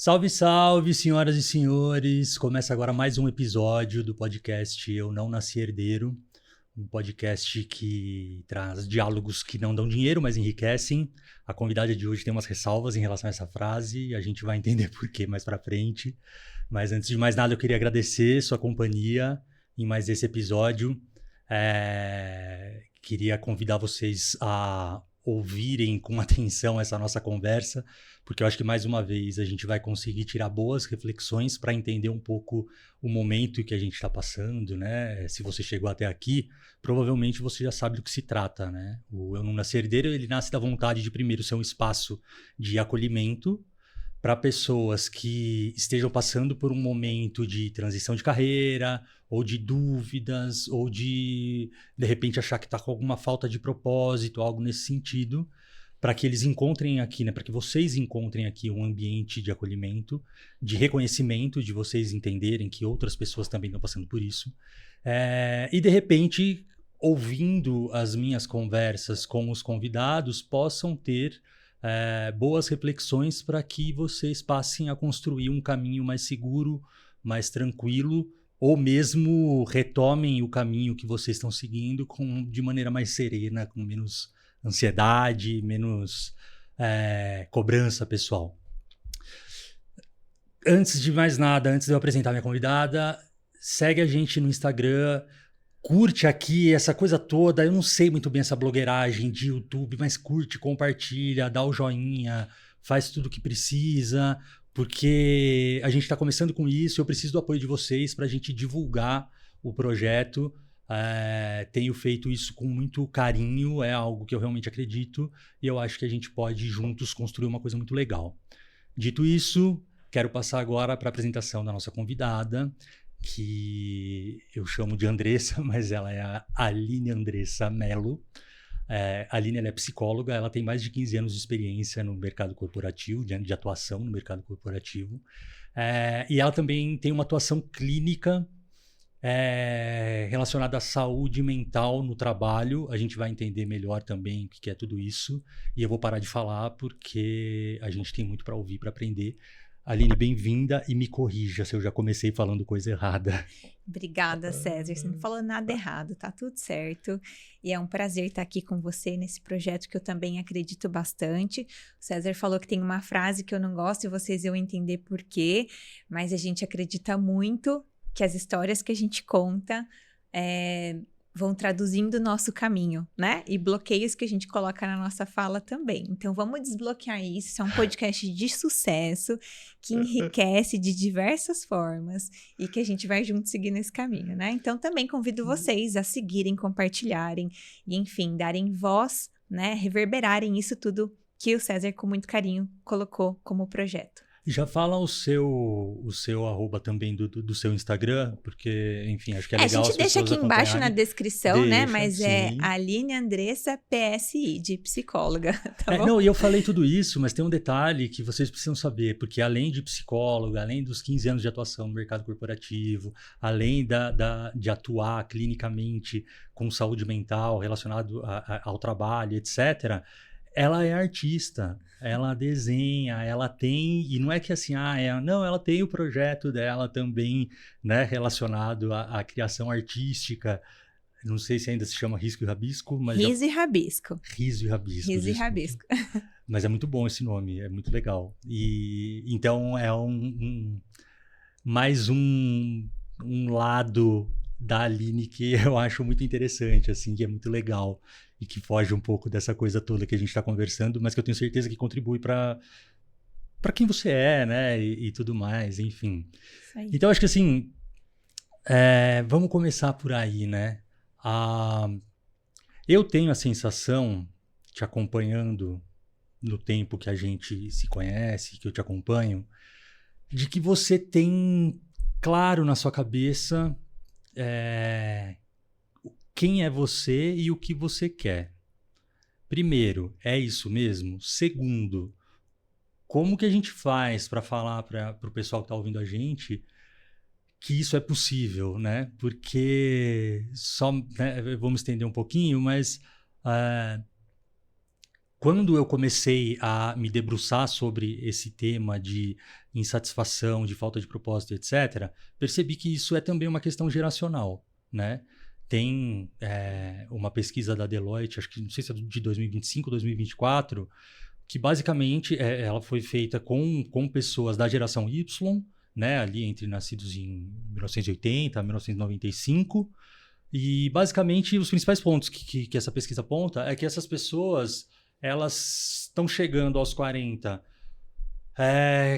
Salve, salve, senhoras e senhores! Começa agora mais um episódio do podcast Eu Não Nasci Herdeiro, um podcast que traz diálogos que não dão dinheiro, mas enriquecem. A convidada de hoje tem umas ressalvas em relação a essa frase, e a gente vai entender por quê mais pra frente. Mas antes de mais nada, eu queria agradecer sua companhia em mais esse episódio. Queria convidar vocês a ouvirem com atenção essa nossa conversa, porque eu acho que mais uma vez a gente vai conseguir tirar boas reflexões para entender um pouco o momento que a gente está passando, né? Se você chegou até aqui, provavelmente você já sabe do que se trata, né? O Eu Não Nasci Herdeiro, ele nasce da vontade de primeiro ser um espaço de acolhimento para pessoas que estejam passando por um momento de transição de carreira, ou de dúvidas, ou de repente, achar que está com alguma falta de propósito, algo nesse sentido, para que eles encontrem aqui, né, para que vocês encontrem aqui um ambiente de acolhimento, de reconhecimento, de vocês entenderem que outras pessoas também estão passando por isso. E, de repente, ouvindo as minhas conversas com os convidados, possam ter boas reflexões para que vocês passem a construir um caminho mais seguro, mais tranquilo, ou mesmo retomem o caminho que vocês estão seguindo de maneira mais serena, com menos ansiedade, menos cobrança pessoal. Antes de mais nada, antes de eu apresentar minha convidada, segue a gente no Instagram, curte aqui essa coisa toda. Eu não sei muito bem essa blogueiragem de YouTube, mas curte, compartilha, dá o joinha, faz tudo o que precisa, porque a gente está começando com isso. Eu preciso do apoio de vocês para a gente divulgar o projeto. Tenho feito isso com muito carinho, é algo que eu realmente acredito, e eu acho que a gente pode juntos construir uma coisa muito legal. Dito isso, quero passar agora para a apresentação da nossa convidada, que eu chamo de Andressa, mas ela é a Aline Andressa Mello. A Aline, ela é psicóloga, ela tem mais de 15 anos de experiência no mercado corporativo, de atuação no mercado corporativo. E ela também tem uma atuação clínica relacionada à saúde mental no trabalho. A gente vai entender melhor também o que é tudo isso. E eu vou parar de falar porque a gente tem muito para ouvir, para aprender. Aline, bem-vinda, e me corrija se eu já comecei falando coisa errada. Obrigada, César. Você não falou nada errado, tá tudo certo. E é um prazer estar aqui com você nesse projeto que eu também acredito bastante. O César falou que tem uma frase que eu não gosto e vocês iam entender por quê, mas a gente acredita muito que as histórias que a gente conta vão traduzindo o nosso caminho, né? E bloqueios que a gente coloca na nossa fala também. Então, vamos desbloquear isso. Isso é um podcast de sucesso, que enriquece de diversas formas e que a gente vai junto seguir nesse caminho, né? Então, também convido vocês a seguirem, compartilharem e, enfim, darem voz, né? Reverberarem isso tudo que o César, com muito carinho, colocou como projeto. Já fala o seu arroba também do seu Instagram, porque, enfim, acho que é legal as pessoas A gente deixa aqui embaixo na descrição, né? Mas sim. é Aline Andressa PSI, de psicóloga, tá bom? Não, e eu falei tudo isso, mas tem um detalhe que vocês precisam saber, porque além de psicóloga, além dos 15 anos de atuação no mercado corporativo, além de atuar clinicamente com saúde mental relacionado ao trabalho, etc., ela é artista, ela desenha, ela tem, e não é que assim, não, ela tem o projeto dela também, né, relacionado à criação artística. Não sei se ainda se chama Risco e Rabisco, mas Riso e Rabisco. Riso e Rabisco. Riso e Rabisco. Mas é muito bom esse nome, é muito legal. E então é mais um lado da Aline que eu acho muito interessante, assim, que é muito legal e que foge um pouco dessa coisa toda que a gente está conversando, mas que eu tenho certeza que contribui para quem você é, né, e tudo mais, enfim. Isso aí. Então, acho que assim, vamos começar por aí, né? Eu tenho a sensação, te acompanhando no tempo que a gente se conhece, que eu te acompanho, de que você tem claro na sua cabeça quem é você e o que você quer. Primeiro, é isso mesmo? Segundo, como que a gente faz para falar para o pessoal que está ouvindo a gente que isso é possível, né? Porque vamos estender um pouquinho, mas quando eu comecei a me debruçar sobre esse tema de insatisfação, de falta de propósito, etc., percebi que isso é também uma questão geracional, né? Tem uma pesquisa da Deloitte, acho que não sei se é de 2025, 2024, que basicamente ela foi feita com pessoas da geração Y, né? Ali entre nascidos em 1980 a 1995, e basicamente os principais pontos que essa pesquisa aponta é que essas pessoas elas estão chegando aos 40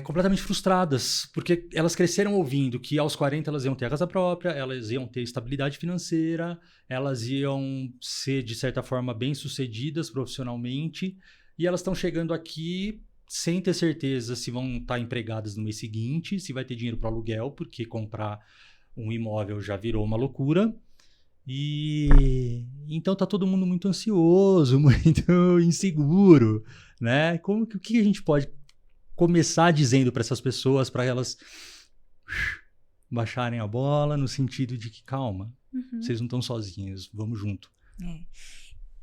completamente frustradas, porque elas cresceram ouvindo que aos 40 elas iam ter a casa própria, elas iam ter estabilidade financeira, elas iam ser, de certa forma, bem-sucedidas profissionalmente, e elas estão chegando aqui sem ter certeza se vão estar empregadas no mês seguinte, se vai ter dinheiro para aluguel, porque comprar um imóvel já virou uma loucura. E então tá todo mundo muito ansioso, muito inseguro, né? O que a gente pode começar dizendo para essas pessoas, para elas baixarem a bola no sentido de que calma, vocês não estão sozinhos, vamos junto.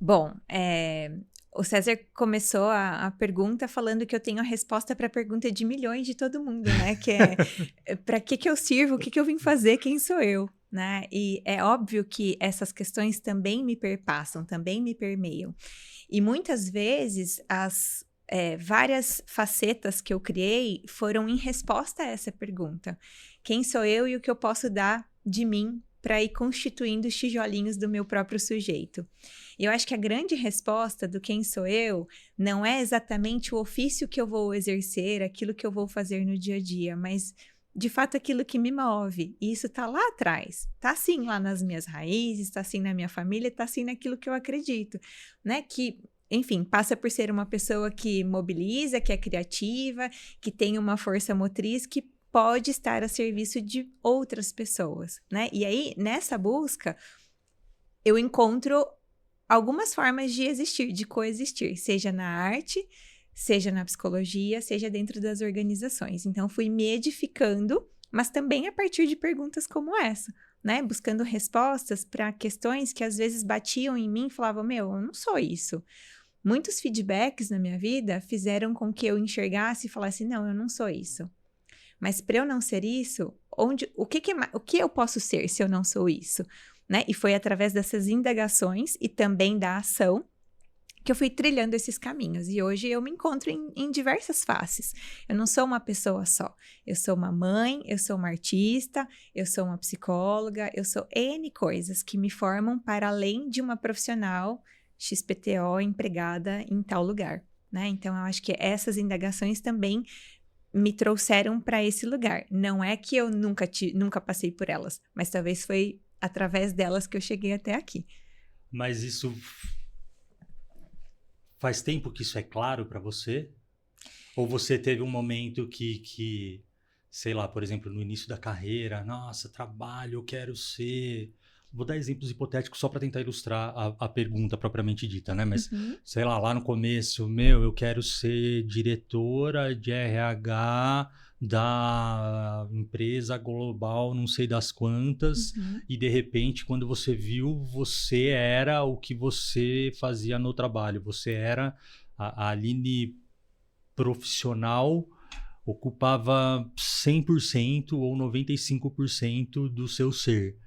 Bom, o César começou a pergunta falando que eu tenho a resposta para a pergunta de milhões de todo mundo, né? Que é para que eu sirvo, o que eu vim fazer, quem sou eu, né? E é óbvio que essas questões também me perpassam, também me permeiam. E muitas vezes as várias facetas que eu criei foram em resposta a essa pergunta. Quem sou eu e o que eu posso dar de mim para ir constituindo os tijolinhos do meu próprio sujeito? E eu acho que a grande resposta do quem sou eu não é exatamente o ofício que eu vou exercer, aquilo que eu vou fazer no dia a dia, mas de fato aquilo que me move. E isso está lá atrás, está sim lá nas minhas raízes, está sim na minha família, está sim naquilo que eu acredito, né? Que enfim, passa por ser uma pessoa que mobiliza, que é criativa, que tem uma força motriz, que pode estar a serviço de outras pessoas, né? E aí, nessa busca, eu encontro algumas formas de existir, de coexistir, seja na arte, seja na psicologia, seja dentro das organizações. Então, fui me edificando, mas também a partir de perguntas como essa, né? Buscando respostas para questões que às vezes batiam em mim e falavam, eu não sou isso. Muitos feedbacks na minha vida fizeram com que eu enxergasse e falasse, não, eu não sou isso. Mas para eu não ser isso, o que eu posso ser se eu não sou isso? Né? E foi através dessas indagações e também da ação que eu fui trilhando esses caminhos. E hoje eu me encontro em diversas faces. Eu não sou uma pessoa só. Eu sou uma mãe, eu sou uma artista, eu sou uma psicóloga, eu sou N coisas que me formam para além de uma profissional XPTO empregada em tal lugar, né? Então, eu acho que essas indagações também me trouxeram para esse lugar. Não é que eu nunca passei por elas, mas talvez foi através delas que eu cheguei até aqui. Mas isso faz tempo que isso é claro para você? Ou você teve um momento que, sei lá, por exemplo, no início da carreira, nossa, trabalho, eu quero ser... Vou dar exemplos hipotéticos só para tentar ilustrar a pergunta propriamente dita, né? Mas, sei lá no começo, eu quero ser diretora de RH da empresa global, não sei das quantas, e de repente, quando você viu, você era o que você fazia no trabalho. Você era a Aline profissional, ocupava 100% ou 95% do seu ser.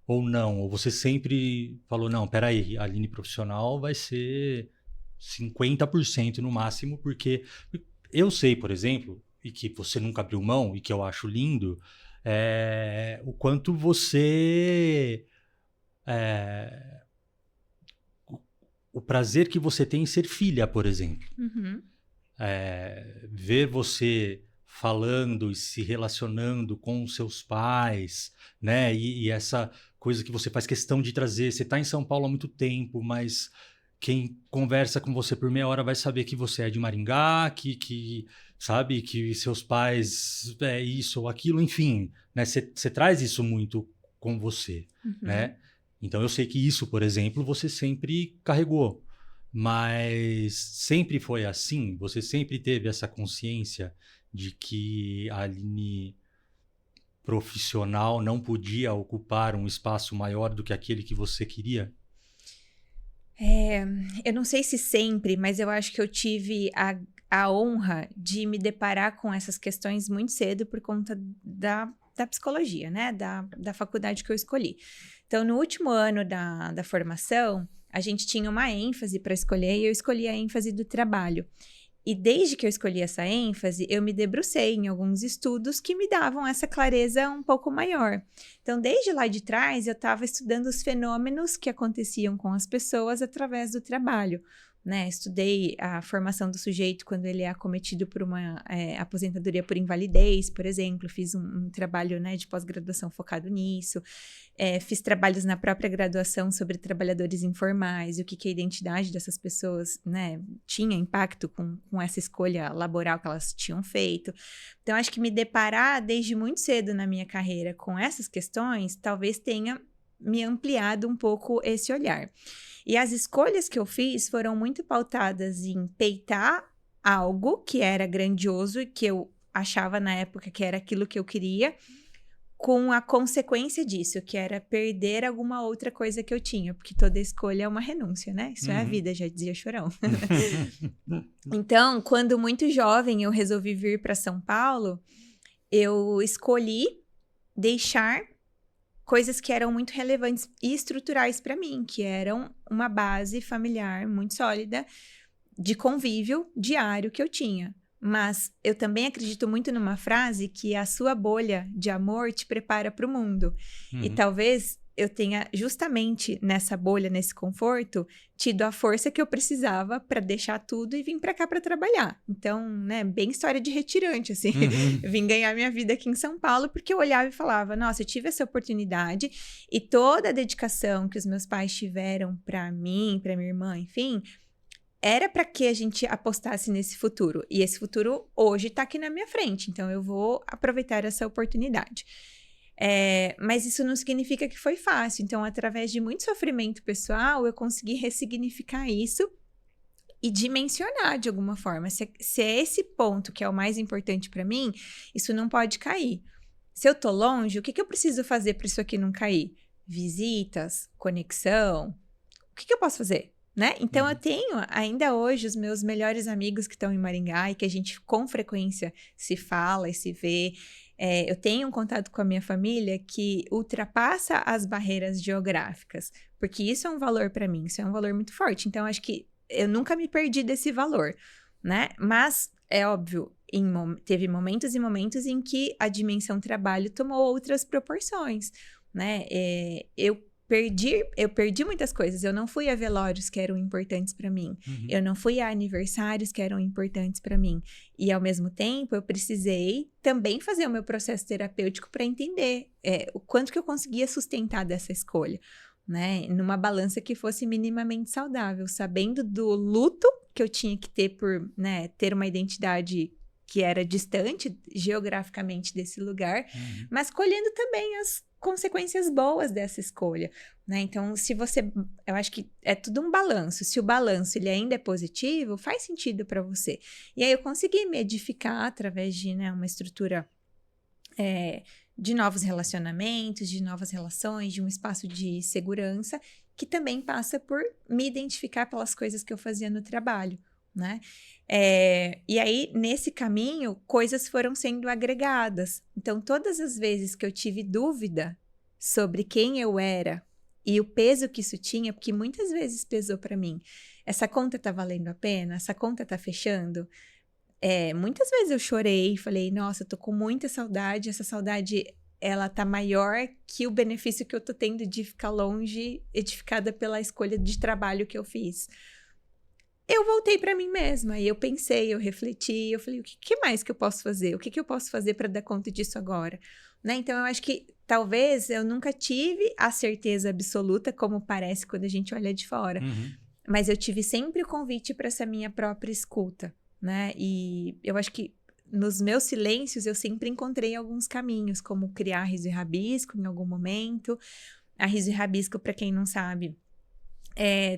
Ou não, ou você sempre falou, não, peraí, a Aline profissional vai ser 50% no máximo, porque eu sei, por exemplo, e que você nunca abriu mão, e que eu acho lindo, o quanto você... o prazer que você tem em ser filha, por exemplo. Ver você falando e se relacionando com os seus pais, né? E essa coisa que você faz questão de trazer. Você está em São Paulo há muito tempo, mas quem conversa com você por meia hora vai saber que você é de Maringá, que sabe, que seus pais é isso ou aquilo, enfim, né? Você traz isso muito com você, né? Então eu sei que isso, por exemplo, você sempre carregou. Mas sempre foi assim? Você sempre teve essa consciência de que a Aline profissional não podia ocupar um espaço maior do que aquele que você queria? Eu não sei se sempre, mas eu acho que eu tive a honra de me deparar com essas questões muito cedo por conta da psicologia, né? Da faculdade que eu escolhi. Então, no último ano da formação, a gente tinha uma ênfase para escolher e eu escolhi a ênfase do trabalho. E desde que eu escolhi essa ênfase, eu me debrucei em alguns estudos que me davam essa clareza um pouco maior. Então, desde lá de trás, eu estava estudando os fenômenos que aconteciam com as pessoas através do trabalho, né? Estudei a formação do sujeito quando ele é acometido por uma aposentadoria por invalidez, por exemplo. Fiz um trabalho, né, de pós-graduação focado nisso. Fiz trabalhos na própria graduação sobre trabalhadores informais, o que a identidade dessas pessoas, né, tinha impacto com essa escolha laboral que elas tinham feito. Então, acho que me deparar desde muito cedo na minha carreira com essas questões, talvez tenha me ampliado um pouco esse olhar. E as escolhas que eu fiz foram muito pautadas em peitar algo que era grandioso e que eu achava na época que era aquilo que eu queria, com a consequência disso, que era perder alguma outra coisa que eu tinha, porque toda escolha é uma renúncia, né? Isso é a vida, já dizia Chorão. Então, quando muito jovem eu resolvi vir para São Paulo, eu escolhi deixar coisas que eram muito relevantes e estruturais para mim, que eram uma base familiar muito sólida de convívio diário que eu tinha. Mas eu também acredito muito numa frase que a sua bolha de amor te prepara para o mundo. E talvez eu tenha justamente nessa bolha, nesse conforto, tido a força que eu precisava para deixar tudo e vir para cá para trabalhar. Então, né, bem história de retirante, assim. Eu vim ganhar minha vida aqui em São Paulo porque eu olhava e falava, nossa, eu tive essa oportunidade e toda a dedicação que os meus pais tiveram para mim, para minha irmã, enfim, era para que a gente apostasse nesse futuro. E esse futuro hoje está aqui na minha frente, então eu vou aproveitar essa oportunidade. Mas isso não significa que foi fácil. Então, através de muito sofrimento pessoal, eu consegui ressignificar isso e dimensionar de alguma forma. Se é esse ponto que é o mais importante para mim, isso não pode cair. Se eu tô longe, o que eu preciso fazer para isso aqui não cair? Visitas, conexão, o que eu posso fazer? Né? Então, eu tenho ainda hoje os meus melhores amigos que estão em Maringá e que a gente com frequência se fala e se vê. Eu tenho um contato com a minha família que ultrapassa as barreiras geográficas, porque isso é um valor para mim, isso é um valor muito forte. Então, acho que eu nunca me perdi desse valor, né? Mas, é óbvio, teve momentos e momentos em que a dimensão trabalho tomou outras proporções, né? Eu perdi muitas coisas. Eu não fui a velórios que eram importantes para mim. Eu não fui a aniversários que eram importantes para mim. E, ao mesmo tempo, eu precisei também fazer o meu processo terapêutico para entender o quanto que eu conseguia sustentar dessa escolha, né? Numa balança que fosse minimamente saudável, sabendo do luto que eu tinha que ter por, né, ter uma identidade que era distante geograficamente desse lugar, mas colhendo também as consequências boas dessa escolha, né? Então, eu acho que é tudo um balanço. Se o balanço ele ainda é positivo, faz sentido para você. E aí eu consegui me edificar através de, né, uma estrutura de novos relacionamentos, de novas relações, de um espaço de segurança que também passa por me identificar pelas coisas que eu fazia no trabalho, né? E aí, nesse caminho, coisas foram sendo agregadas. Então, todas as vezes que eu tive dúvida sobre quem eu era e o peso que isso tinha, porque muitas vezes pesou para mim, essa conta tá valendo a pena? Essa conta tá fechando? Muitas vezes eu chorei e falei, nossa, eu tô com muita saudade, essa saudade ela tá maior que o benefício que eu tô tendo de ficar longe, edificada pela escolha de trabalho que eu fiz. Eu voltei para mim mesma e eu pensei, eu refleti, eu falei, o que mais que eu posso fazer? O que eu posso fazer para dar conta disso agora? Né? Então, eu acho que talvez eu nunca tive a certeza absoluta, como parece quando a gente olha de fora, mas eu tive sempre o convite para essa minha própria escuta, né? E eu acho que nos meus silêncios eu sempre encontrei alguns caminhos, como criar Riso e Rabisco em algum momento. A Riso e Rabisco, para quem não sabe,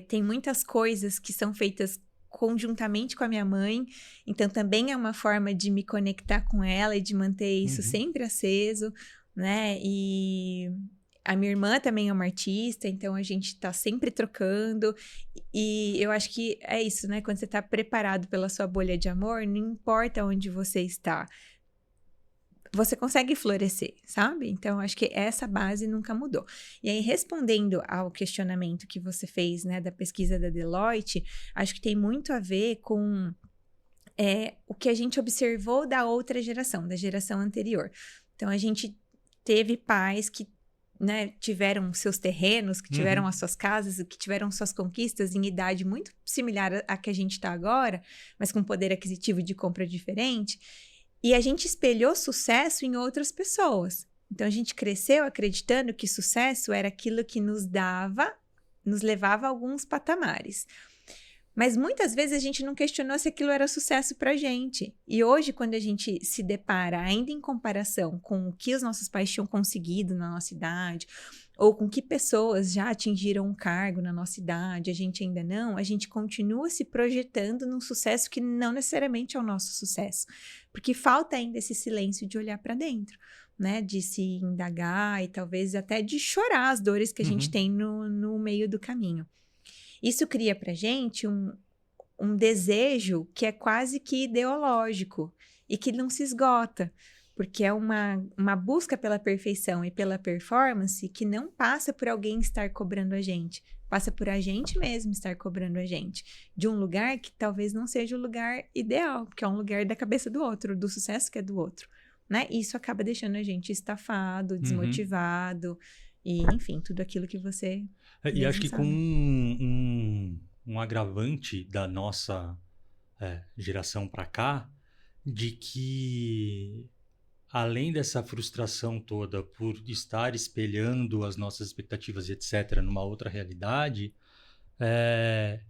tem muitas coisas que são feitas conjuntamente com a minha mãe, então também é uma forma de me conectar com ela e de manter isso sempre aceso, né? E A minha irmã também é uma artista, então a gente está sempre trocando. E eu acho que é isso, né? Quando você está preparado pela sua bolha de amor, não importa onde você está, você consegue florescer, sabe? Então, acho que essa base nunca mudou. E aí, respondendo ao questionamento que você fez, né, da pesquisa da Deloitte, acho que tem muito a ver com o que a gente observou da outra geração, da geração anterior. Então, a gente teve pais que, né, tiveram seus terrenos, que tiveram as suas casas, que tiveram suas conquistas em idade muito similar à que a gente está agora, mas com poder aquisitivo de compra diferente. E a gente espelhou sucesso em outras pessoas. Então, a gente cresceu acreditando que sucesso era aquilo que nos levava a alguns patamares. Mas muitas vezes a gente não questionou se aquilo era sucesso pra gente. E hoje, quando a gente se depara, ainda em comparação com o que os nossos pais tinham conseguido na nossa idade, ou com que pessoas já atingiram um cargo na nossa idade, a gente ainda não, a gente continua se projetando num sucesso que não necessariamente é o nosso sucesso. Porque falta ainda esse silêncio de olhar para dentro, né? De se indagar e talvez até de chorar as dores que a gente tem no meio do caminho. Isso cria pra gente um desejo que é quase que ideológico e que não se esgota. Porque é uma busca pela perfeição e pela performance que não passa por alguém estar cobrando a gente. Passa por a gente mesmo estar cobrando a gente. De um lugar que talvez não seja o lugar ideal, porque é um lugar da cabeça do outro, do sucesso que é do outro. Né? E isso acaba deixando a gente estafado, desmotivado, e enfim, tudo aquilo que você... E acho que com um agravante da nossa geração para cá, de que... além dessa frustração toda por estar espelhando as nossas expectativas e etc. numa outra realidade,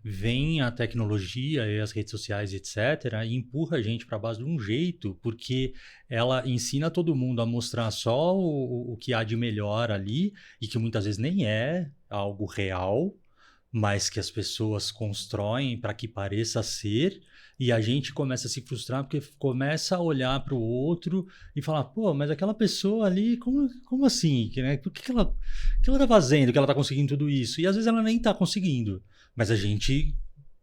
vem a tecnologia e as redes sociais, etc., e empurra a gente para baixo de um jeito, porque ela ensina todo mundo a mostrar só o que há de melhor ali, e que muitas vezes nem é algo real, mas que as pessoas constroem para que pareça ser, e a gente começa a se frustrar porque começa a olhar para o outro e falar, pô, mas aquela pessoa ali, como assim? O que ela tá fazendo que ela tá conseguindo tudo isso? E às vezes ela nem tá conseguindo, mas a gente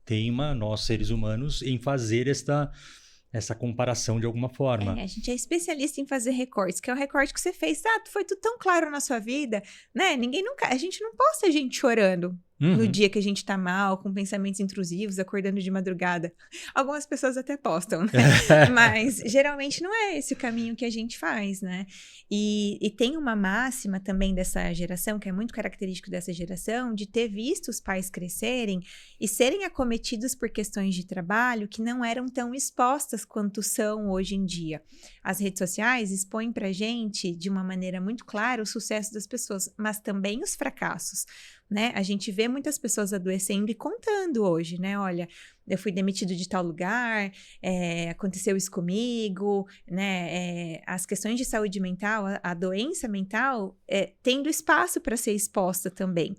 teima, nós seres humanos, em fazer essa comparação de alguma forma. A gente é especialista em fazer recortes, que é o recorte que você fez. Foi tudo tão claro na sua vida, né? A gente não posta a gente chorando no dia que a gente tá mal, com pensamentos intrusivos, acordando de madrugada. Algumas pessoas até postam, né? Mas geralmente não é esse o caminho que a gente faz, né? E tem uma máxima também dessa geração, que é muito característico dessa geração, de ter visto os pais crescerem e serem acometidos por questões de trabalho que não eram tão expostas quanto são hoje em dia. As redes sociais expõem pra gente, de uma maneira muito clara, o sucesso das pessoas, mas também os fracassos, né? A gente vê muitas pessoas adoecendo e contando hoje, né? Olha, eu fui demitido de tal lugar, aconteceu isso comigo, né? As questões de saúde mental, a doença mental, tendo espaço para ser exposta também.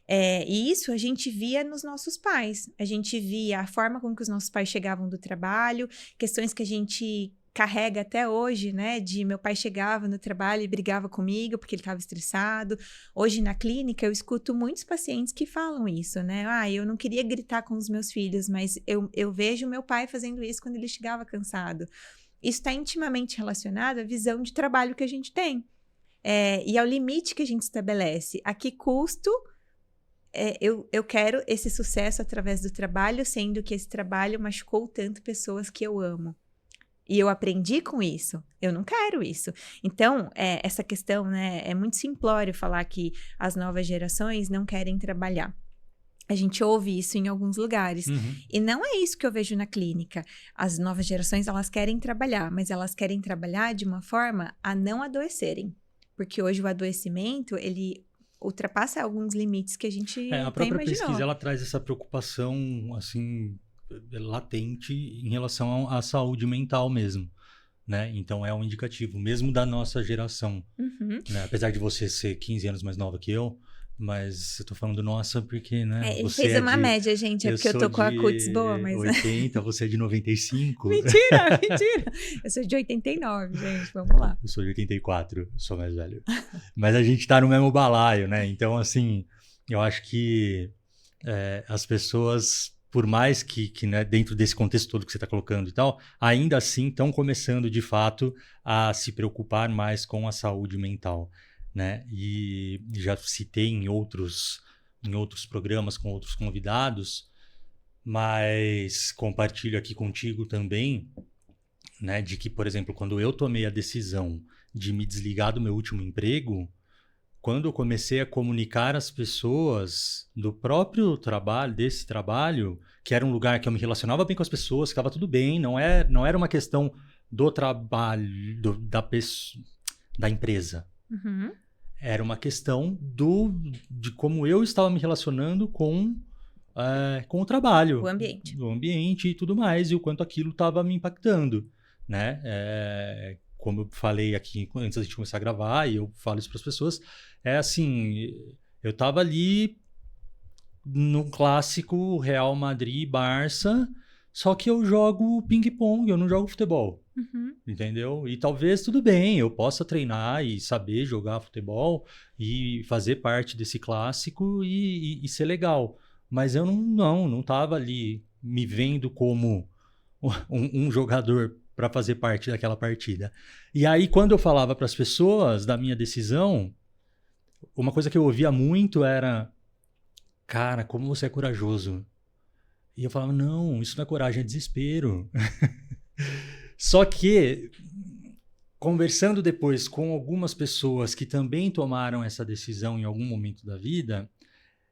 E isso a gente via nos nossos pais. A gente via a forma com que os nossos pais chegavam do trabalho, questões que a gente carrega até hoje, né, de meu pai chegava no trabalho e brigava comigo porque ele estava estressado. Hoje na clínica eu escuto muitos pacientes que falam isso, né, eu não queria gritar com os meus filhos, mas eu vejo meu pai fazendo isso quando ele chegava cansado. Isso está intimamente relacionado à visão de trabalho que a gente tem, e ao limite que a gente estabelece. A que custo eu quero esse sucesso através do trabalho, sendo que esse trabalho machucou tanto pessoas que eu amo. E eu aprendi com isso. Eu não quero isso. Então, essa questão, né, é muito simplório falar que as novas gerações não querem trabalhar. A gente ouve isso em alguns lugares. E não é isso que eu vejo na clínica. As novas gerações, elas querem trabalhar, mas elas querem trabalhar de uma forma a não adoecerem. Porque hoje o adoecimento, ele ultrapassa alguns limites que a gente a própria imaginou. Pesquisa, ela traz essa preocupação, assim, latente em relação à saúde mental mesmo, né? Então é um indicativo, mesmo da nossa geração, né? Apesar de você ser 15 anos mais nova que eu, Mas eu tô falando nossa porque, né? Ele Você fez uma média, gente. É porque eu tô com a cutis boa, mas... 80, você é de 95. Mentira, mentira. Eu sou de 89, gente. Vamos lá. Eu sou de 84, sou mais velho. Mas a gente tá no mesmo balaio, né? Então, assim, eu acho que as pessoas, por mais que né, dentro desse contexto todo que você está colocando e tal, ainda assim estão começando, de fato, a se preocupar mais com a saúde mental, né? E já citei em outros programas com outros convidados, mas compartilho aqui contigo também, né, de que, por exemplo, quando eu tomei a decisão de me desligar do meu último emprego, quando eu comecei a comunicar às pessoas do próprio trabalho, desse trabalho, que era um lugar que eu me relacionava bem com as pessoas, que estava tudo bem, não era uma questão do trabalho, da empresa. Uhum. Era uma questão de como eu estava me relacionando com o trabalho. O ambiente e tudo mais, e o quanto aquilo estava me impactando, né? Como eu falei aqui antes da gente começar a gravar, e eu falo isso para as pessoas, assim, eu estava ali no clássico Real Madrid-Barça, só que eu jogo ping-pong, eu não jogo futebol. Uhum. Entendeu? E talvez tudo bem, eu possa treinar e saber jogar futebol e fazer parte desse clássico e ser legal. Mas eu não estava ali me vendo como um jogador para fazer parte daquela partida. E aí, quando eu falava para as pessoas da minha decisão, uma coisa que eu ouvia muito era: cara, como você é corajoso. E eu falava: não, isso não é coragem, é desespero. Só que, conversando depois com algumas pessoas que também tomaram essa decisão em algum momento da vida,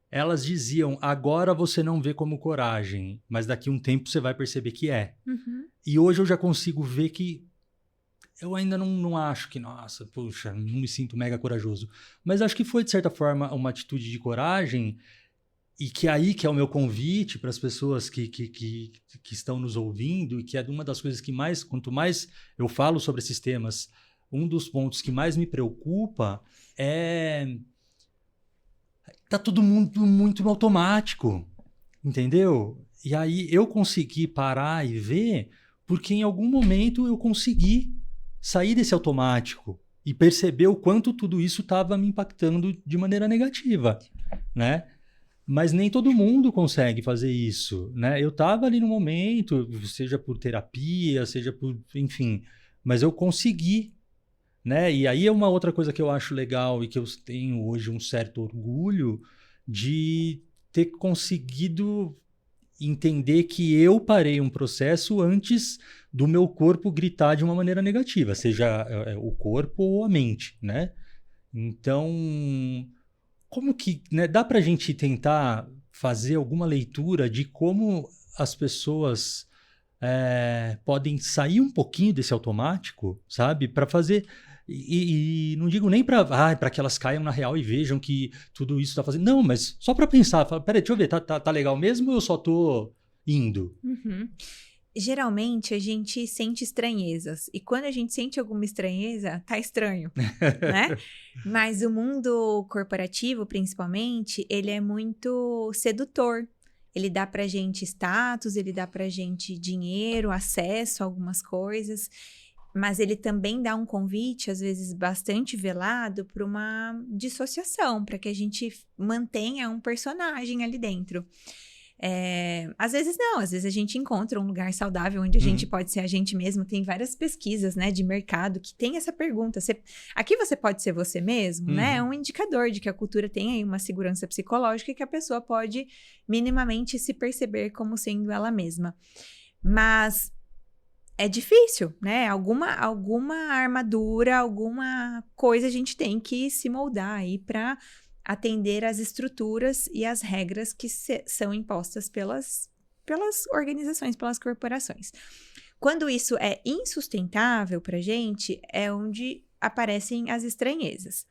elas diziam: agora você não vê como coragem, mas daqui a um tempo você vai perceber que é. Uhum. E hoje eu já consigo ver que eu ainda não acho que, nossa, puxa, não me sinto mega corajoso. Mas acho que foi, de certa forma, uma atitude de coragem, e que aí que é o meu convite para as pessoas que estão nos ouvindo, e que é uma das coisas que mais, quanto mais eu falo sobre esses temas, um dos pontos que mais me preocupa é... tá todo mundo muito no automático, entendeu? E aí eu consegui parar e ver, porque em algum momento eu consegui sair desse automático e perceber o quanto tudo isso estava me impactando de maneira negativa, né? Mas nem todo mundo consegue fazer isso, né? Eu estava ali no momento, seja por terapia, seja por... enfim, mas eu consegui, né? E aí é uma outra coisa que eu acho legal e que eu tenho hoje um certo orgulho de ter conseguido entender que eu parei um processo antes do meu corpo gritar de uma maneira negativa, seja o corpo ou a mente, né? Então, como que, né, dá pra gente tentar fazer alguma leitura de como as pessoas podem sair um pouquinho desse automático, sabe? Para fazer... E não digo nem para que elas caiam na real e vejam que tudo isso está fazendo. Não, mas só para pensar. Peraí, deixa eu ver, tá legal mesmo ou eu só tô indo? Uhum. Geralmente a gente sente estranhezas. E quando a gente sente alguma estranheza, tá estranho, né? Mas o mundo corporativo, principalmente, ele é muito sedutor. Ele dá pra gente status, ele dá pra gente dinheiro, acesso a algumas coisas. Mas ele também dá um convite, às vezes bastante velado, para uma dissociação, para que a gente mantenha um personagem ali dentro. Às vezes não, às vezes a gente encontra um lugar saudável onde a gente pode ser a gente mesmo. Tem várias pesquisas, né, de mercado que tem essa pergunta. Aqui você pode ser você mesmo, né? É um indicador de que a cultura tem aí uma segurança psicológica e que a pessoa pode minimamente se perceber como sendo ela mesma. Mas é difícil, né? Alguma armadura, alguma coisa a gente tem que se moldar aí para atender às estruturas e às regras que são impostas pelas organizações, pelas corporações. Quando isso é insustentável para a gente, é onde aparecem as estranhezas.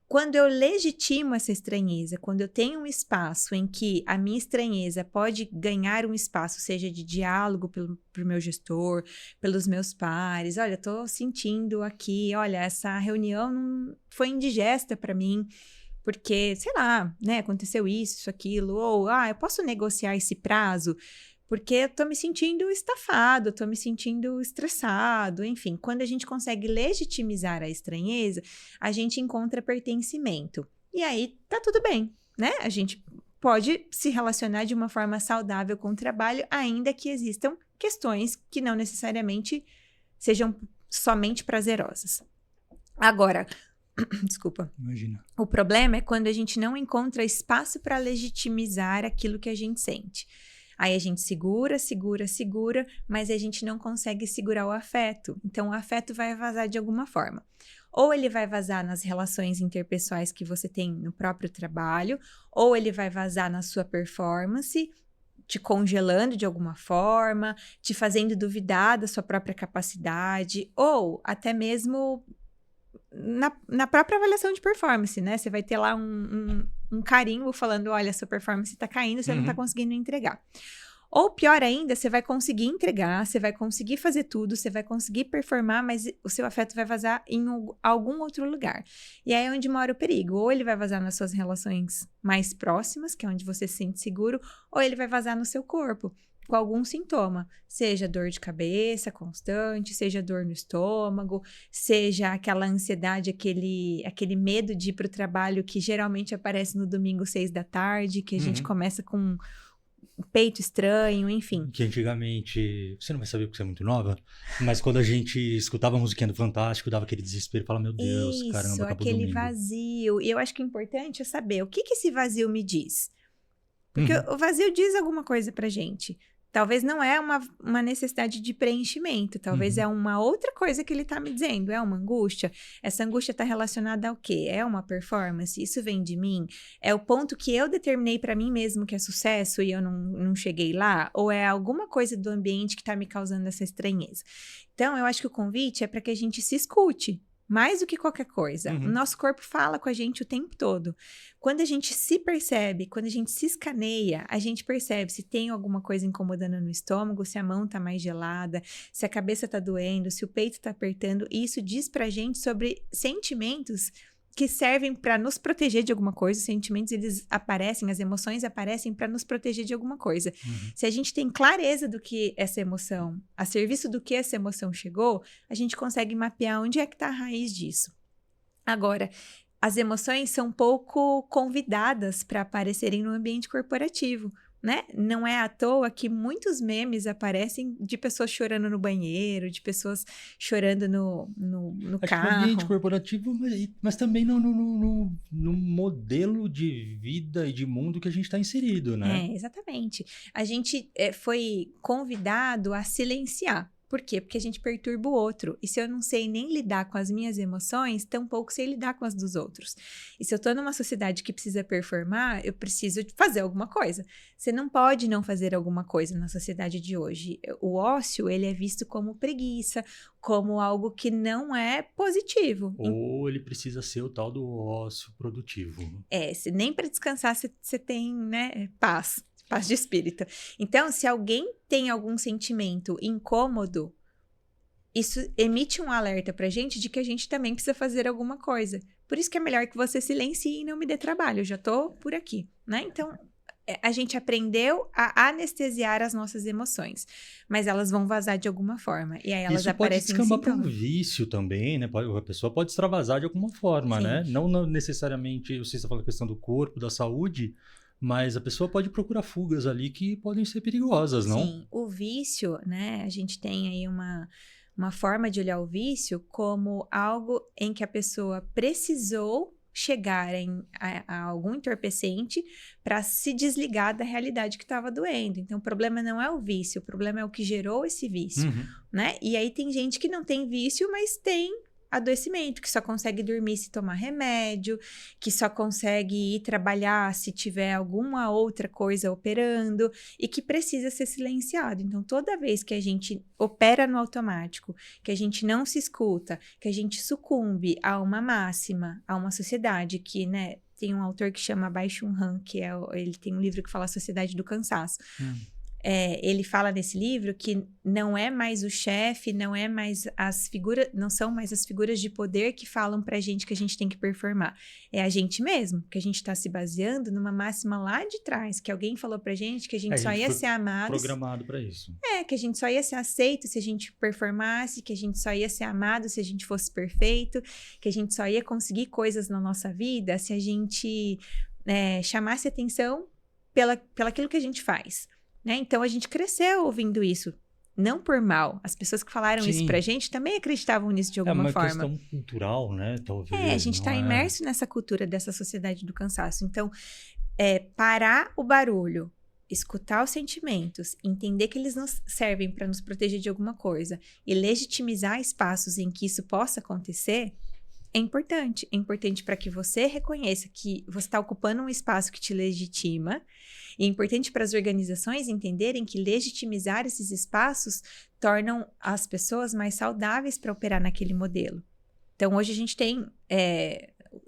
Quando eu legitimo essa estranheza, quando eu tenho um espaço em que a minha estranheza pode ganhar um espaço, seja de diálogo pro meu gestor, pelos meus pares, olha, tô sentindo aqui, olha, essa reunião não foi indigesta para mim, porque, sei lá, né, aconteceu isso, aquilo, ou, eu posso negociar esse prazo, porque eu tô me sentindo estafado, tô me sentindo estressado, enfim. Quando a gente consegue legitimizar a estranheza, a gente encontra pertencimento. E aí, tá tudo bem, né? A gente pode se relacionar de uma forma saudável com o trabalho, ainda que existam questões que não necessariamente sejam somente prazerosas. Agora, desculpa. Imagina. O problema é quando a gente não encontra espaço para legitimizar aquilo que a gente sente. Aí a gente segura, mas a gente não consegue segurar o afeto. Então, o afeto vai vazar de alguma forma. Ou ele vai vazar nas relações interpessoais que você tem no próprio trabalho, ou ele vai vazar na sua performance, te congelando de alguma forma, te fazendo duvidar da sua própria capacidade, ou até mesmo na própria avaliação de performance, né? Você vai ter lá um carimbo falando, olha, sua performance tá caindo, você não tá conseguindo entregar. Ou pior ainda, você vai conseguir entregar, você vai conseguir fazer tudo, você vai conseguir performar, mas o seu afeto vai vazar em algum outro lugar. E aí é onde mora o perigo. Ou ele vai vazar nas suas relações mais próximas, que é onde você se sente seguro, ou ele vai vazar no seu corpo, com algum sintoma, seja dor de cabeça constante, seja dor no estômago, seja aquela ansiedade, aquele medo de ir para o trabalho que geralmente aparece no domingo 6 da tarde, que a gente começa com o peito estranho, enfim. Que antigamente, você não vai saber porque você é muito nova, mas quando a gente escutava a musiquinha do Fantástico, dava aquele desespero, fala, meu Deus, caramba, acabou o domingo. Aquele vazio. E eu acho que o importante é saber o que esse vazio me diz. Porque o vazio diz alguma coisa pra gente. Talvez não é uma necessidade de preenchimento, talvez é uma outra coisa que ele tá me dizendo, é uma angústia. Essa angústia tá relacionada ao quê? É uma performance? Isso vem de mim? É o ponto que eu determinei pra mim mesmo que é sucesso e eu não cheguei lá? Ou é alguma coisa do ambiente que tá me causando essa estranheza? Então, eu acho que o convite é para que a gente se escute. Mais do que qualquer coisa. O nosso corpo fala com a gente o tempo todo. Quando a gente se percebe, quando a gente se escaneia, a gente percebe se tem alguma coisa incomodando no estômago, se a mão tá mais gelada, se a cabeça tá doendo, se o peito tá apertando. E isso diz pra gente sobre sentimentos que servem para nos proteger de alguma coisa. Os sentimentos, eles aparecem, as emoções aparecem para nos proteger de alguma coisa. Se a gente tem clareza do que essa emoção, a serviço do que essa emoção chegou, a gente consegue mapear onde é que está a raiz disso. Agora, as emoções são pouco convidadas para aparecerem no ambiente corporativo, né? Não é à toa que muitos memes aparecem de pessoas chorando no banheiro, de pessoas chorando no Acho carro. que no ambiente corporativo, mas também no modelo de vida e de mundo que a gente está inserido, né? Exatamente. A gente foi convidado a silenciar. Por quê? Porque a gente perturba o outro. E se eu não sei nem lidar com as minhas emoções, tampouco sei lidar com as dos outros. E se eu tô numa sociedade que precisa performar, eu preciso fazer alguma coisa. Você não pode não fazer alguma coisa na sociedade de hoje. O ócio, ele é visto como preguiça, como algo que não é positivo. Ou ele precisa ser o tal do ócio produtivo. Nem para descansar você tem, né, paz de espírito. Então, se alguém tem algum sentimento incômodo, isso emite um alerta pra gente de que a gente também precisa fazer alguma coisa. Por isso que é melhor que você silencie e não me dê trabalho. Eu já tô por aqui, né? Então, a gente aprendeu a anestesiar as nossas emoções, mas elas vão vazar de alguma forma. E aí elas isso aparecem pode descambar para um sintomas. vício também, né? A pessoa pode extravasar de alguma forma, Sim. né? Não necessariamente, você está falando a questão do corpo, da saúde, mas a pessoa pode procurar fugas ali que podem ser perigosas, não? Sim, o vício, né? A gente tem aí uma forma de olhar o vício como algo em que a pessoa precisou chegar a algum entorpecente para se desligar da realidade que estava doendo. Então, o problema não é o vício, o problema é o que gerou esse vício, né? E aí tem gente que não tem vício, mas tem adoecimento, que só consegue dormir se tomar remédio, que só consegue ir trabalhar se tiver alguma outra coisa operando e que precisa ser silenciado. Então, toda vez que a gente opera no automático, que a gente não se escuta, que a gente sucumbe a uma máxima, a uma sociedade que, né, tem um autor que chama Byung-Chul Han, ele tem um livro que fala A Sociedade do Cansaço. ele fala nesse livro que não é mais o chefe, não são mais as figuras de poder que falam pra gente que a gente tem que performar. É a gente mesmo, que a gente está se baseando numa máxima lá de trás, que alguém falou pra gente que a gente só ia ser amado. Programado para isso. Que a gente só ia ser aceito se a gente performasse, que a gente só ia ser amado se a gente fosse perfeito, que a gente só ia conseguir coisas na nossa vida se a gente chamasse atenção pelaquilo que a gente faz. Né? Então, a gente cresceu ouvindo isso, não por mal. As pessoas que falaram isso pra gente também acreditavam nisso de alguma forma. É uma questão cultural, né? Talvez. A gente está imerso nessa cultura dessa sociedade do cansaço. Então, parar o barulho, escutar os sentimentos, entender que eles nos servem para nos proteger de alguma coisa e legitimizar espaços em que isso possa acontecer, é importante. É importante para que você reconheça que você está ocupando um espaço que te legitima. E é importante para as organizações entenderem que legitimizar esses espaços tornam as pessoas mais saudáveis para operar naquele modelo. Então, hoje a gente tem...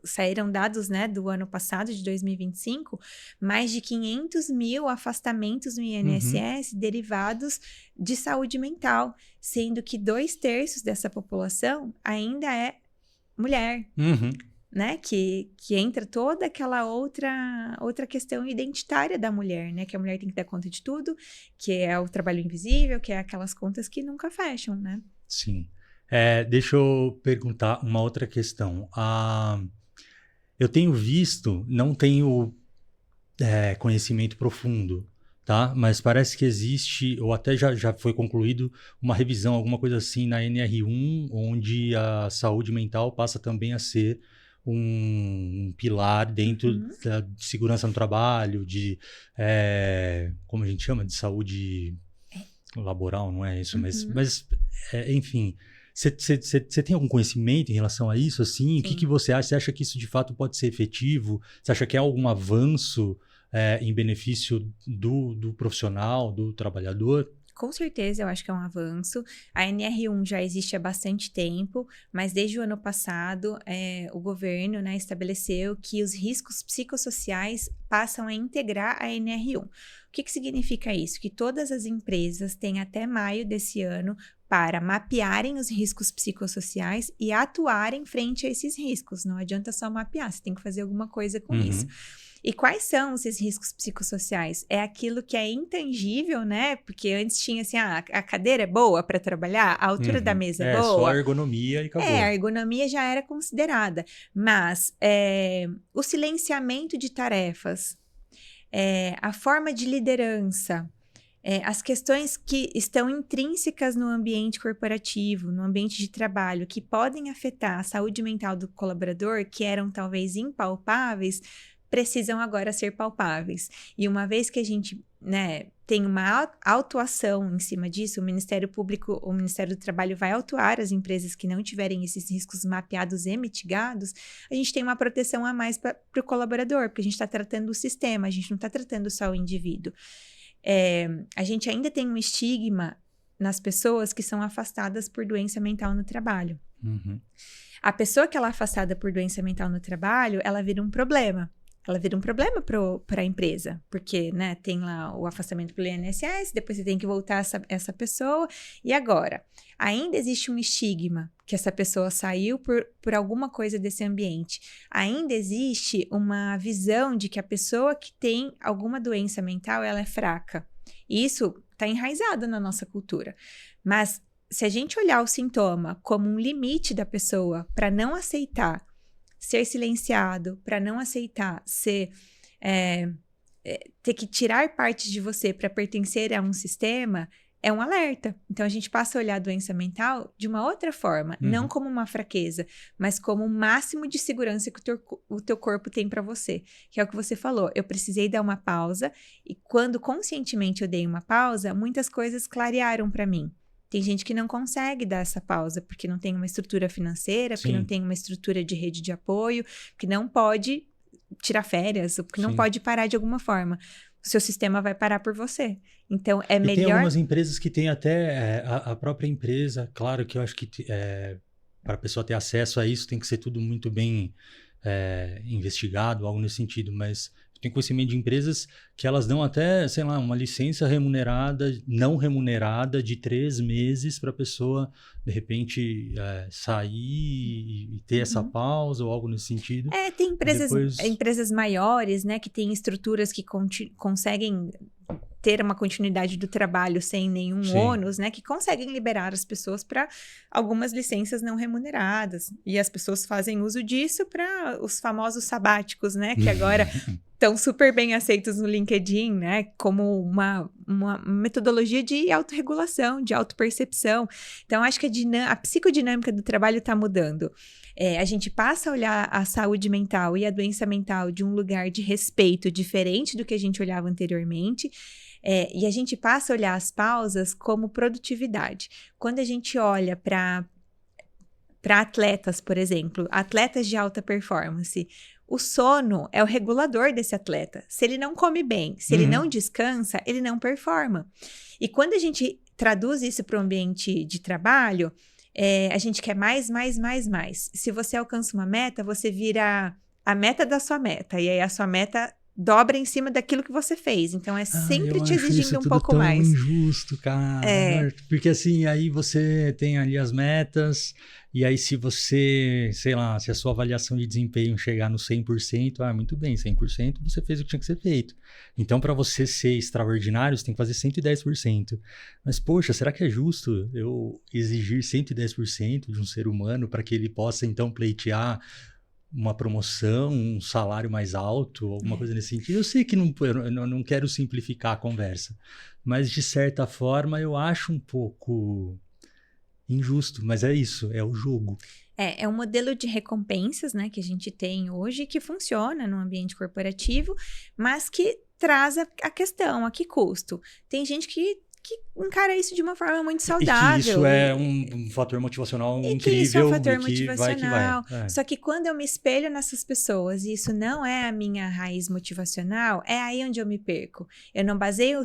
saíram dados, né, do ano passado, de 2025, mais de 500 mil afastamentos no INSS derivados de saúde mental, sendo que 2/3 dessa população ainda é mulher, né, que entra toda aquela outra questão identitária da mulher, né, que a mulher tem que dar conta de tudo, que é o trabalho invisível, que é aquelas contas que nunca fecham, né? Sim. Deixa eu perguntar uma outra questão. Eu tenho visto, não tenho conhecimento profundo, tá? Mas parece que existe, ou até já foi concluído, uma revisão, alguma coisa assim, na NR1, onde a saúde mental passa também a ser um pilar dentro da segurança no trabalho, como a gente chama? De saúde laboral, não é isso? Mas enfim... Você tem algum conhecimento em relação a isso? Assim? O que você acha? Você acha que isso de fato pode ser efetivo? Você acha que é algum avanço em benefício do profissional, do trabalhador? Com certeza, eu acho que é um avanço. A NR1 já existe há bastante tempo, mas desde o ano passado, o governo, né, estabeleceu que os riscos psicossociais passam a integrar a NR1. O que significa isso? Que todas as empresas têm até maio desse ano para mapearem os riscos psicossociais e atuarem frente a esses riscos. Não adianta só mapear, você tem que fazer alguma coisa com isso. E quais são esses riscos psicossociais? É aquilo que é intangível, né? Porque antes tinha assim, a cadeira é boa para trabalhar, a altura da mesa é boa. Só a ergonomia e acabou. A ergonomia já era considerada. Mas o silenciamento de tarefas, a forma de liderança, as questões que estão intrínsecas no ambiente corporativo, no ambiente de trabalho, que podem afetar a saúde mental do colaborador, que eram talvez impalpáveis, precisam agora ser palpáveis. E uma vez que a gente, né, tem uma autuação em cima disso, o Ministério Público, o Ministério do Trabalho vai autuar as empresas que não tiverem esses riscos mapeados e mitigados, a gente tem uma proteção a mais para o colaborador, porque a gente está tratando o sistema, a gente não está tratando só o indivíduo. A gente ainda tem um estigma nas pessoas que são afastadas por doença mental no trabalho. A pessoa que ela é afastada por doença mental no trabalho, ela vira um problema. Ela vira um problema para a empresa, porque, né, tem lá o afastamento pelo INSS, depois você tem que voltar essa pessoa, e agora? Ainda existe um estigma que essa pessoa saiu por alguma coisa desse ambiente. Ainda existe uma visão de que a pessoa que tem alguma doença mental, ela é fraca. E isso está enraizado na nossa cultura. Mas se a gente olhar o sintoma como um limite da pessoa para não aceitar ser silenciado, para não aceitar ter que tirar partes de você para pertencer a um sistema, é um alerta. Então, a gente passa a olhar a doença mental de uma outra forma, não como uma fraqueza, mas como o máximo de segurança que o teu corpo tem para você, que é o que você falou. Eu precisei dar uma pausa, e quando conscientemente eu dei uma pausa, muitas coisas clarearam para mim. Tem gente que não consegue dar essa pausa, porque não tem uma estrutura financeira, porque não tem uma estrutura de rede de apoio, que não pode tirar férias, porque não pode parar de alguma forma. O seu sistema vai parar por você. Então, é melhor... Tem algumas empresas que têm até a própria empresa. Claro que eu acho que para a pessoa ter acesso a isso tem que ser tudo muito bem investigado, algo nesse sentido. Mas tenho conhecimento de empresas que elas dão até, sei lá, uma licença remunerada, não remunerada, de 3 meses para a pessoa, de repente, sair e ter essa pausa ou algo nesse sentido. Tem Depois... empresas maiores, né, que têm estruturas que conseguem ter uma continuidade do trabalho sem nenhum ônus, né, que conseguem liberar as pessoas para algumas licenças não remuneradas. E as pessoas fazem uso disso para os famosos sabáticos, né, que agora estão super bem aceitos no LinkedIn, né, como uma metodologia de autorregulação, de autopercepção. Então, acho que a psicodinâmica do trabalho está mudando. A gente passa a olhar a saúde mental e a doença mental de um lugar de respeito diferente do que a gente olhava anteriormente. E a gente passa a olhar as pausas como produtividade. Quando a gente olha para atletas, por exemplo, atletas de alta performance, o sono é o regulador desse atleta. Se ele não come bem, se ele não descansa, ele não performa. E quando a gente traduz isso para o ambiente de trabalho, a gente quer mais. Se você alcança uma meta, você vira a meta da sua meta. E aí a sua meta dobra em cima daquilo que você fez. Então, sempre te exigindo um pouco mais. Eu acho isso tudo tão injusto, cara. Porque assim, aí você tem ali as metas, e aí se você, sei lá, se a sua avaliação de desempenho chegar no 100%, muito bem, 100% você fez o que tinha que ser feito. Então, para você ser extraordinário, você tem que fazer 110%. Mas, poxa, será que é justo eu exigir 110% de um ser humano para que ele possa, então, pleitear uma promoção, um salário mais alto, alguma coisa nesse sentido? Eu sei que eu não quero simplificar a conversa, mas de certa forma eu acho um pouco injusto, mas é isso, é o jogo. É um modelo de recompensas, né, que a gente tem hoje, que funciona no ambiente corporativo, mas que traz a questão, a que custo? Tem gente que encara isso de uma forma muito saudável. E que isso é um fator motivacional incrível. Que isso é um fator motivacional. Que vai. Só que quando eu me espelho nessas pessoas e isso não é a minha raiz motivacional, é aí onde eu me perco. Eu não baseio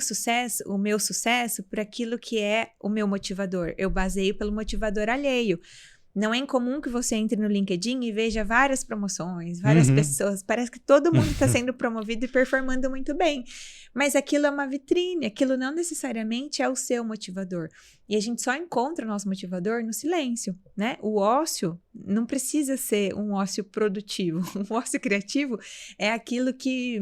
o meu sucesso por aquilo que é o meu motivador. Eu baseio pelo motivador alheio. Não é incomum que você entre no LinkedIn e veja várias promoções, várias pessoas. Parece que todo mundo está sendo promovido e performando muito bem. Mas aquilo é uma vitrine, aquilo não necessariamente é o seu motivador. E a gente só encontra o nosso motivador no silêncio, né? O ócio não precisa ser um ócio produtivo. Um ócio criativo é aquilo que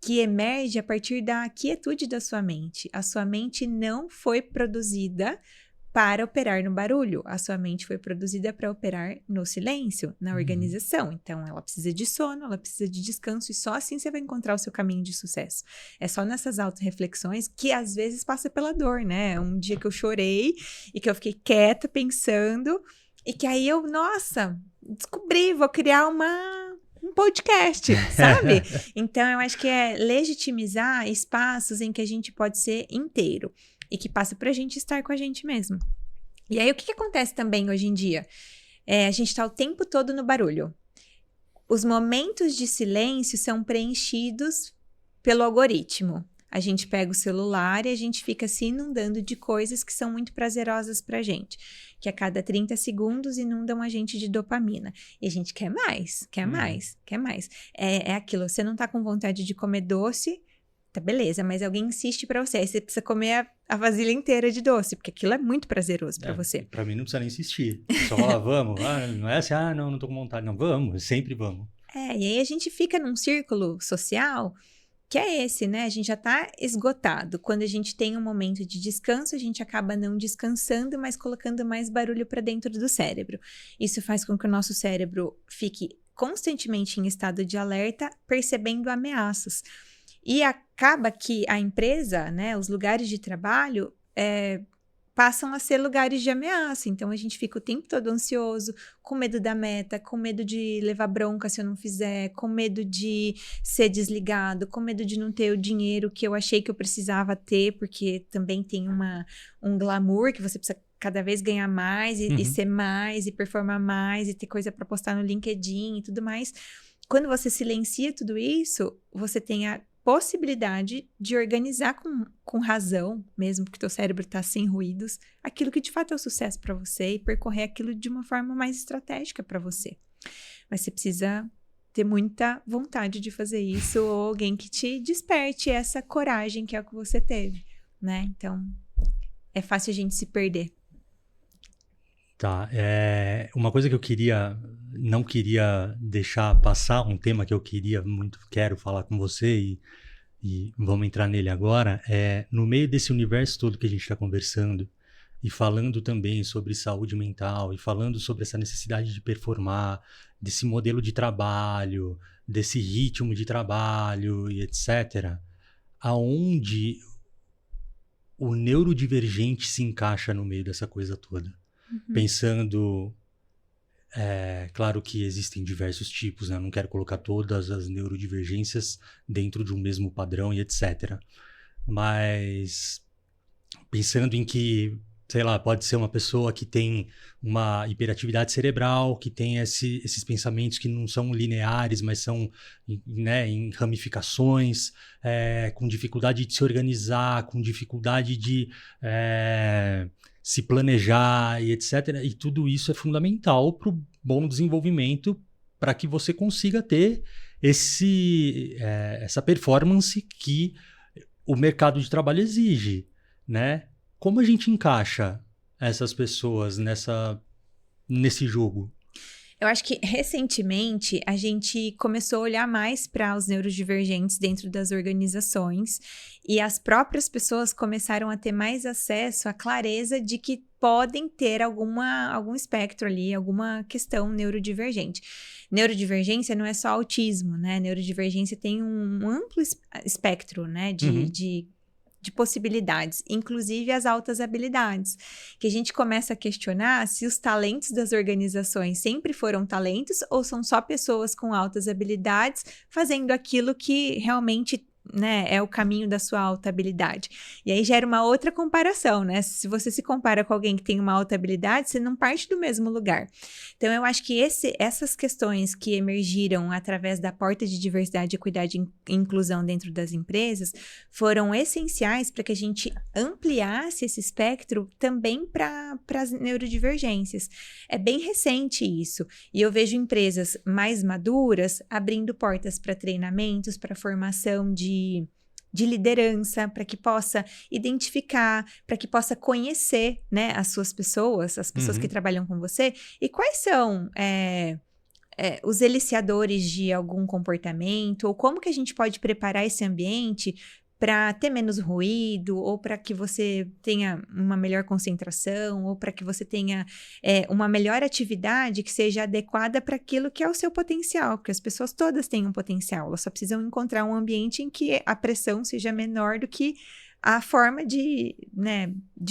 emerge a partir da quietude da sua mente. A sua mente não foi produzida para operar no barulho. A sua mente foi produzida para operar no silêncio, na organização. Então, ela precisa de sono, ela precisa de descanso, e só assim você vai encontrar o seu caminho de sucesso. É só nessas autorreflexões que, às vezes, passa pela dor, né? Um dia que eu chorei e que eu fiquei quieta, pensando, e que aí eu, nossa, descobri, vou criar um podcast, sabe? Então, eu acho que é legitimizar espaços em que a gente pode ser inteiro. E que passa pra gente estar com a gente mesmo. E aí, o que acontece também hoje em dia? A gente tá o tempo todo no barulho. Os momentos de silêncio são preenchidos pelo algoritmo. A gente pega o celular e a gente fica se inundando de coisas que são muito prazerosas pra gente. Que a cada 30 segundos inundam a gente de dopamina. E a gente quer mais, quer mais. É aquilo, você não tá com vontade de comer doce, tá, beleza, mas alguém insiste pra você. Aí você precisa comer a vasilha inteira de doce, porque aquilo é muito prazeroso pra você. Pra mim não precisa nem insistir. Só falar, vamos. Não é assim, não tô com vontade. Não, vamos, sempre vamos. E aí a gente fica num círculo social que é esse, né? A gente já tá esgotado. Quando a gente tem um momento de descanso, a gente acaba não descansando, mas colocando mais barulho pra dentro do cérebro. Isso faz com que o nosso cérebro fique constantemente em estado de alerta, percebendo ameaças. E acaba que a empresa, né, os lugares de trabalho, passam a ser lugares de ameaça. Então, a gente fica o tempo todo ansioso, com medo da meta, com medo de levar bronca se eu não fizer, com medo de ser desligado, com medo de não ter o dinheiro que eu achei que eu precisava ter, porque também tem um glamour que você precisa cada vez ganhar mais e ser mais, e performar mais, e ter coisa para postar no LinkedIn e tudo mais. Quando você silencia tudo isso, você tem a possibilidade de organizar com razão, mesmo que teu cérebro está sem ruídos, aquilo que de fato é o sucesso para você e percorrer aquilo de uma forma mais estratégica para você. Mas você precisa ter muita vontade de fazer isso, ou alguém que te desperte essa coragem que é o que você teve, né? Então, é fácil a gente se perder. Tá, uma coisa que não queria deixar passar, um tema que eu quero falar com você e vamos entrar nele agora, no meio desse universo todo que a gente está conversando e falando também sobre saúde mental e falando sobre essa necessidade de performar, desse modelo de trabalho, desse ritmo de trabalho e etc., aonde o neurodivergente se encaixa no meio dessa coisa toda? Pensando, claro que existem diversos tipos, né? Eu não quero colocar todas as neurodivergências dentro de um mesmo padrão e etc. Mas pensando em que, sei lá, pode ser uma pessoa que tem uma hiperatividade cerebral, que tem esses pensamentos que não são lineares, mas são, né, em ramificações, com dificuldade de se organizar, com dificuldade de se planejar e etc. E tudo isso é fundamental para o bom desenvolvimento, para que você consiga ter essa performance que o mercado de trabalho exige, né? Como a gente encaixa essas pessoas nesse jogo? Eu acho que recentemente a gente começou a olhar mais para os neurodivergentes dentro das organizações e as próprias pessoas começaram a ter mais acesso à clareza de que podem ter algum espectro ali, alguma questão neurodivergente. Neurodivergência não é só autismo, né? Neurodivergência tem um amplo espectro, né, de possibilidades, inclusive as altas habilidades, que a gente começa a questionar se os talentos das organizações sempre foram talentos ou são só pessoas com altas habilidades fazendo aquilo que realmente, né, é o caminho da sua alta habilidade. E aí gera uma outra comparação, né? Se você se compara com alguém que tem uma alta habilidade, você não parte do mesmo lugar. Então, eu acho que essas questões que emergiram através da porta de diversidade, equidade e inclusão dentro das empresas foram essenciais para que a gente ampliasse esse espectro também para as neurodivergências. É bem recente isso. E eu vejo empresas mais maduras abrindo portas para treinamentos, para formação de liderança, para que possa identificar, para que possa conhecer, né, as suas pessoas, as pessoas que trabalham com você, e quais são os eliciadores de algum comportamento, ou como que a gente pode preparar esse ambiente para ter menos ruído, ou para que você tenha uma melhor concentração, ou para que você tenha uma melhor atividade que seja adequada para aquilo que é o seu potencial, porque as pessoas todas têm um potencial, elas só precisam encontrar um ambiente em que a pressão seja menor do que a forma de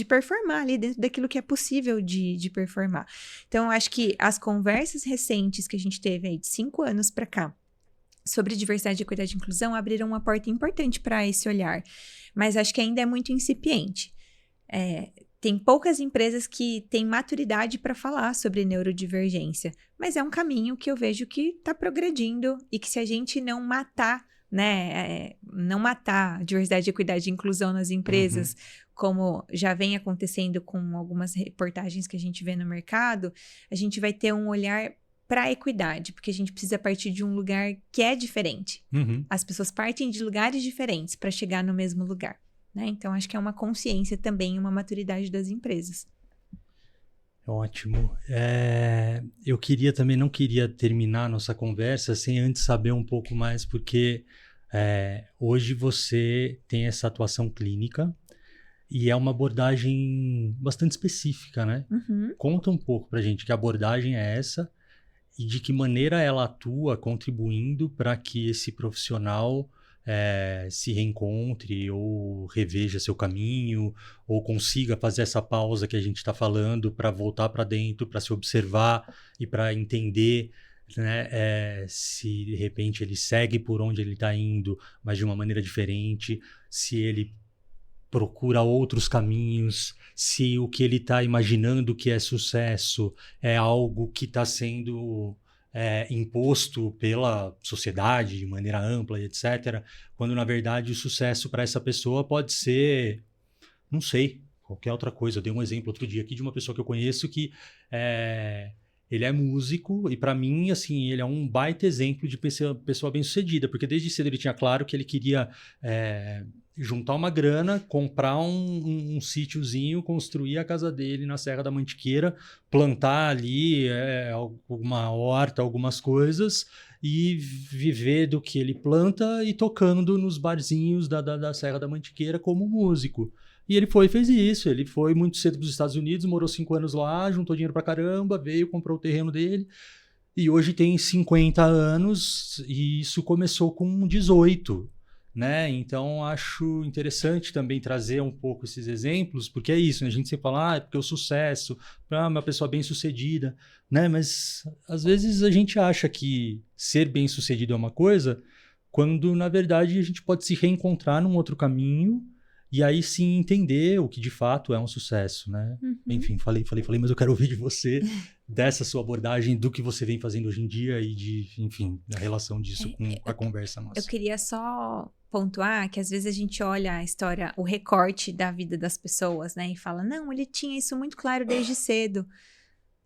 performar ali dentro daquilo que é possível de performar. Então, eu acho que as conversas recentes que a gente teve aí de 5 anos para cá, sobre diversidade, equidade e inclusão, abriram uma porta importante para esse olhar. Mas acho que ainda é muito incipiente. Tem poucas empresas que têm maturidade para falar sobre neurodivergência, mas é um caminho que eu vejo que está progredindo e que, se a gente não matar, né, não matar diversidade, equidade e inclusão nas empresas, como já vem acontecendo com algumas reportagens que a gente vê no mercado, a gente vai ter um olhar para a equidade, porque a gente precisa partir de um lugar que é diferente. As pessoas partem de lugares diferentes para chegar no mesmo lugar, né? Então, acho que é uma consciência também, uma maturidade das empresas. Ótimo. Eu não queria terminar a nossa conversa sem antes saber um pouco mais, porque hoje você tem essa atuação clínica e é uma abordagem bastante específica, né? Conta um pouco pra gente que abordagem é essa e de que maneira ela atua contribuindo para que esse profissional se reencontre ou reveja seu caminho ou consiga fazer essa pausa que a gente está falando para voltar para dentro, para se observar e para entender, né, se de repente ele segue por onde ele está indo, mas de uma maneira diferente, se ele procura outros caminhos, se o que ele está imaginando que é sucesso é algo que está sendo imposto pela sociedade de maneira ampla, etc. Quando, na verdade, o sucesso para essa pessoa pode ser, não sei, qualquer outra coisa. Eu dei um exemplo outro dia aqui de uma pessoa que eu conheço que ele é músico e para mim, assim, ele é um baita exemplo de pessoa bem-sucedida, porque desde cedo ele tinha claro que ele queria juntar uma grana, comprar um sítiozinho, construir a casa dele na Serra da Mantiqueira, plantar ali alguma horta, algumas coisas e viver do que ele planta e tocando nos barzinhos da Serra da Mantiqueira como músico. E ele foi e fez isso. Ele foi muito cedo para os Estados Unidos, morou 5 anos lá, juntou dinheiro pra caramba, veio, comprou o terreno dele. E hoje tem 50 anos e isso começou com 18, né? Então, acho interessante também trazer um pouco esses exemplos, porque é isso, né? A gente sempre fala, é porque o sucesso, uma pessoa bem-sucedida, né? Mas, às vezes, a gente acha que ser bem-sucedido é uma coisa, quando, na verdade, a gente pode se reencontrar num outro caminho e aí sim entender o que de fato é um sucesso, né? Enfim, falei, mas eu quero ouvir de você, dessa sua abordagem, do que você vem fazendo hoje em dia e enfim, da relação disso com a conversa nossa. Eu queria só pontuar que às vezes a gente olha a história, o recorte da vida das pessoas, né? E fala, não, ele tinha isso muito claro desde cedo.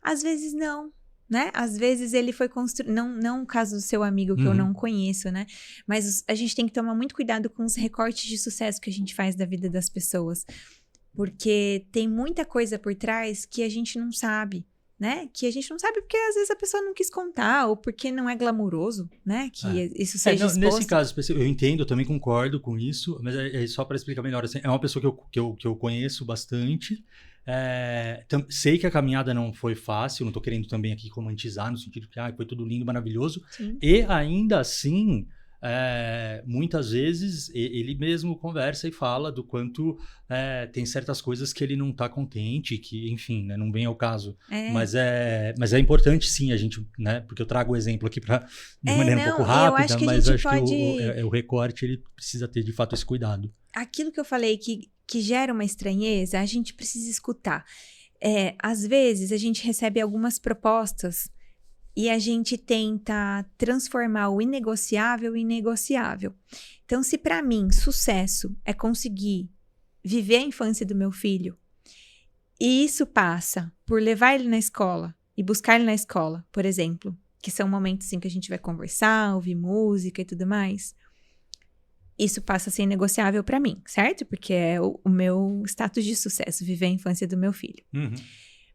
Às vezes não. Né? Às vezes ele foi construído, não o caso do seu amigo que eu não conheço, né? Mas a gente tem que tomar muito cuidado com os recortes de sucesso que a gente faz da vida das pessoas, porque tem muita coisa por trás que a gente não sabe, né? Que a gente não sabe porque às vezes a pessoa não quis contar ou porque não é glamuroso, né? Que isso seja exposto. Nesse caso, eu entendo, eu também concordo com isso, mas só para explicar melhor, assim, é uma pessoa que eu conheço bastante. Sei que a caminhada não foi fácil, não tô querendo também aqui romantizar no sentido que foi tudo lindo, maravilhoso. Sim. E ainda assim, muitas vezes ele mesmo conversa e fala do quanto tem certas coisas que ele não tá contente, que enfim, né, não vem ao caso. Mas é importante sim a gente, né, porque eu trago o exemplo aqui de maneira um pouco rápida, mas acho que o recorte ele precisa ter de fato esse cuidado. Aquilo que eu falei que gera uma estranheza, a gente precisa escutar. Às vezes, a gente recebe algumas propostas e a gente tenta transformar o inegociável em negociável. Então, se para mim, sucesso é conseguir viver a infância do meu filho, e isso passa por levar ele na escola e buscar ele na escola, por exemplo, que são momentos assim, que a gente vai conversar, ouvir música e tudo mais, isso passa a ser negociável para mim, certo? Porque é o meu status de sucesso, viver a infância do meu filho.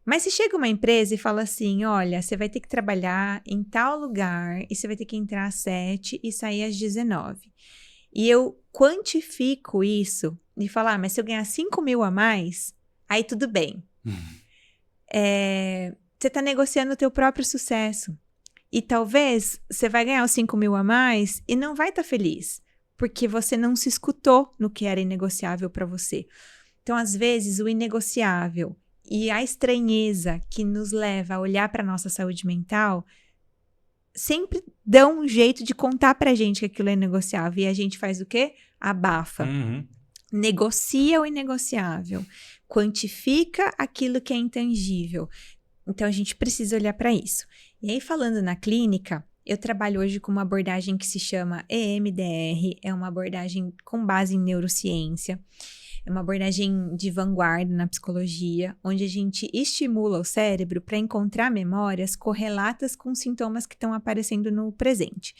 Mas se chega uma empresa e fala assim, olha, você vai ter que trabalhar em tal lugar e você vai ter que entrar às 7 e sair às 19. E eu quantifico isso e falar, mas se eu ganhar 5 mil a mais, aí tudo bem. Você está negociando o teu próprio sucesso. E talvez você vai ganhar os 5 mil a mais e não vai estar feliz. Porque você não se escutou no que era inegociável para você. Então, às vezes, o inegociável e a estranheza que nos leva a olhar para a nossa saúde mental sempre dão um jeito de contar pra gente que aquilo é negociável. E a gente faz o quê? Abafa. Negocia o inegociável. Quantifica aquilo que é intangível. Então, a gente precisa olhar para isso. E aí, falando na clínica, eu trabalho hoje com uma abordagem que se chama EMDR, é uma abordagem com base em neurociência, é uma abordagem de vanguarda na psicologia, onde a gente estimula o cérebro para encontrar memórias correlatas com sintomas que estão aparecendo no presente.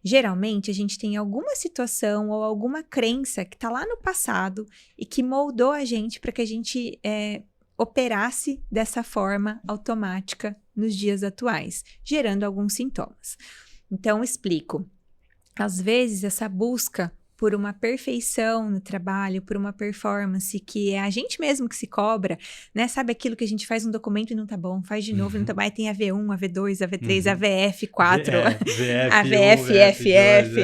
Geralmente, a gente tem alguma situação ou alguma crença que está lá no passado e que moldou a gente para que a gente operasse dessa forma automática nos dias atuais, gerando alguns sintomas. Então, explico. Às vezes, essa busca por uma perfeição no trabalho, por uma performance que é a gente mesmo que se cobra, né? Sabe aquilo que a gente faz um documento e não tá bom, faz de novo e não tá bom, aí tem a V1, a V2, a V3, a VF4, a VFFF.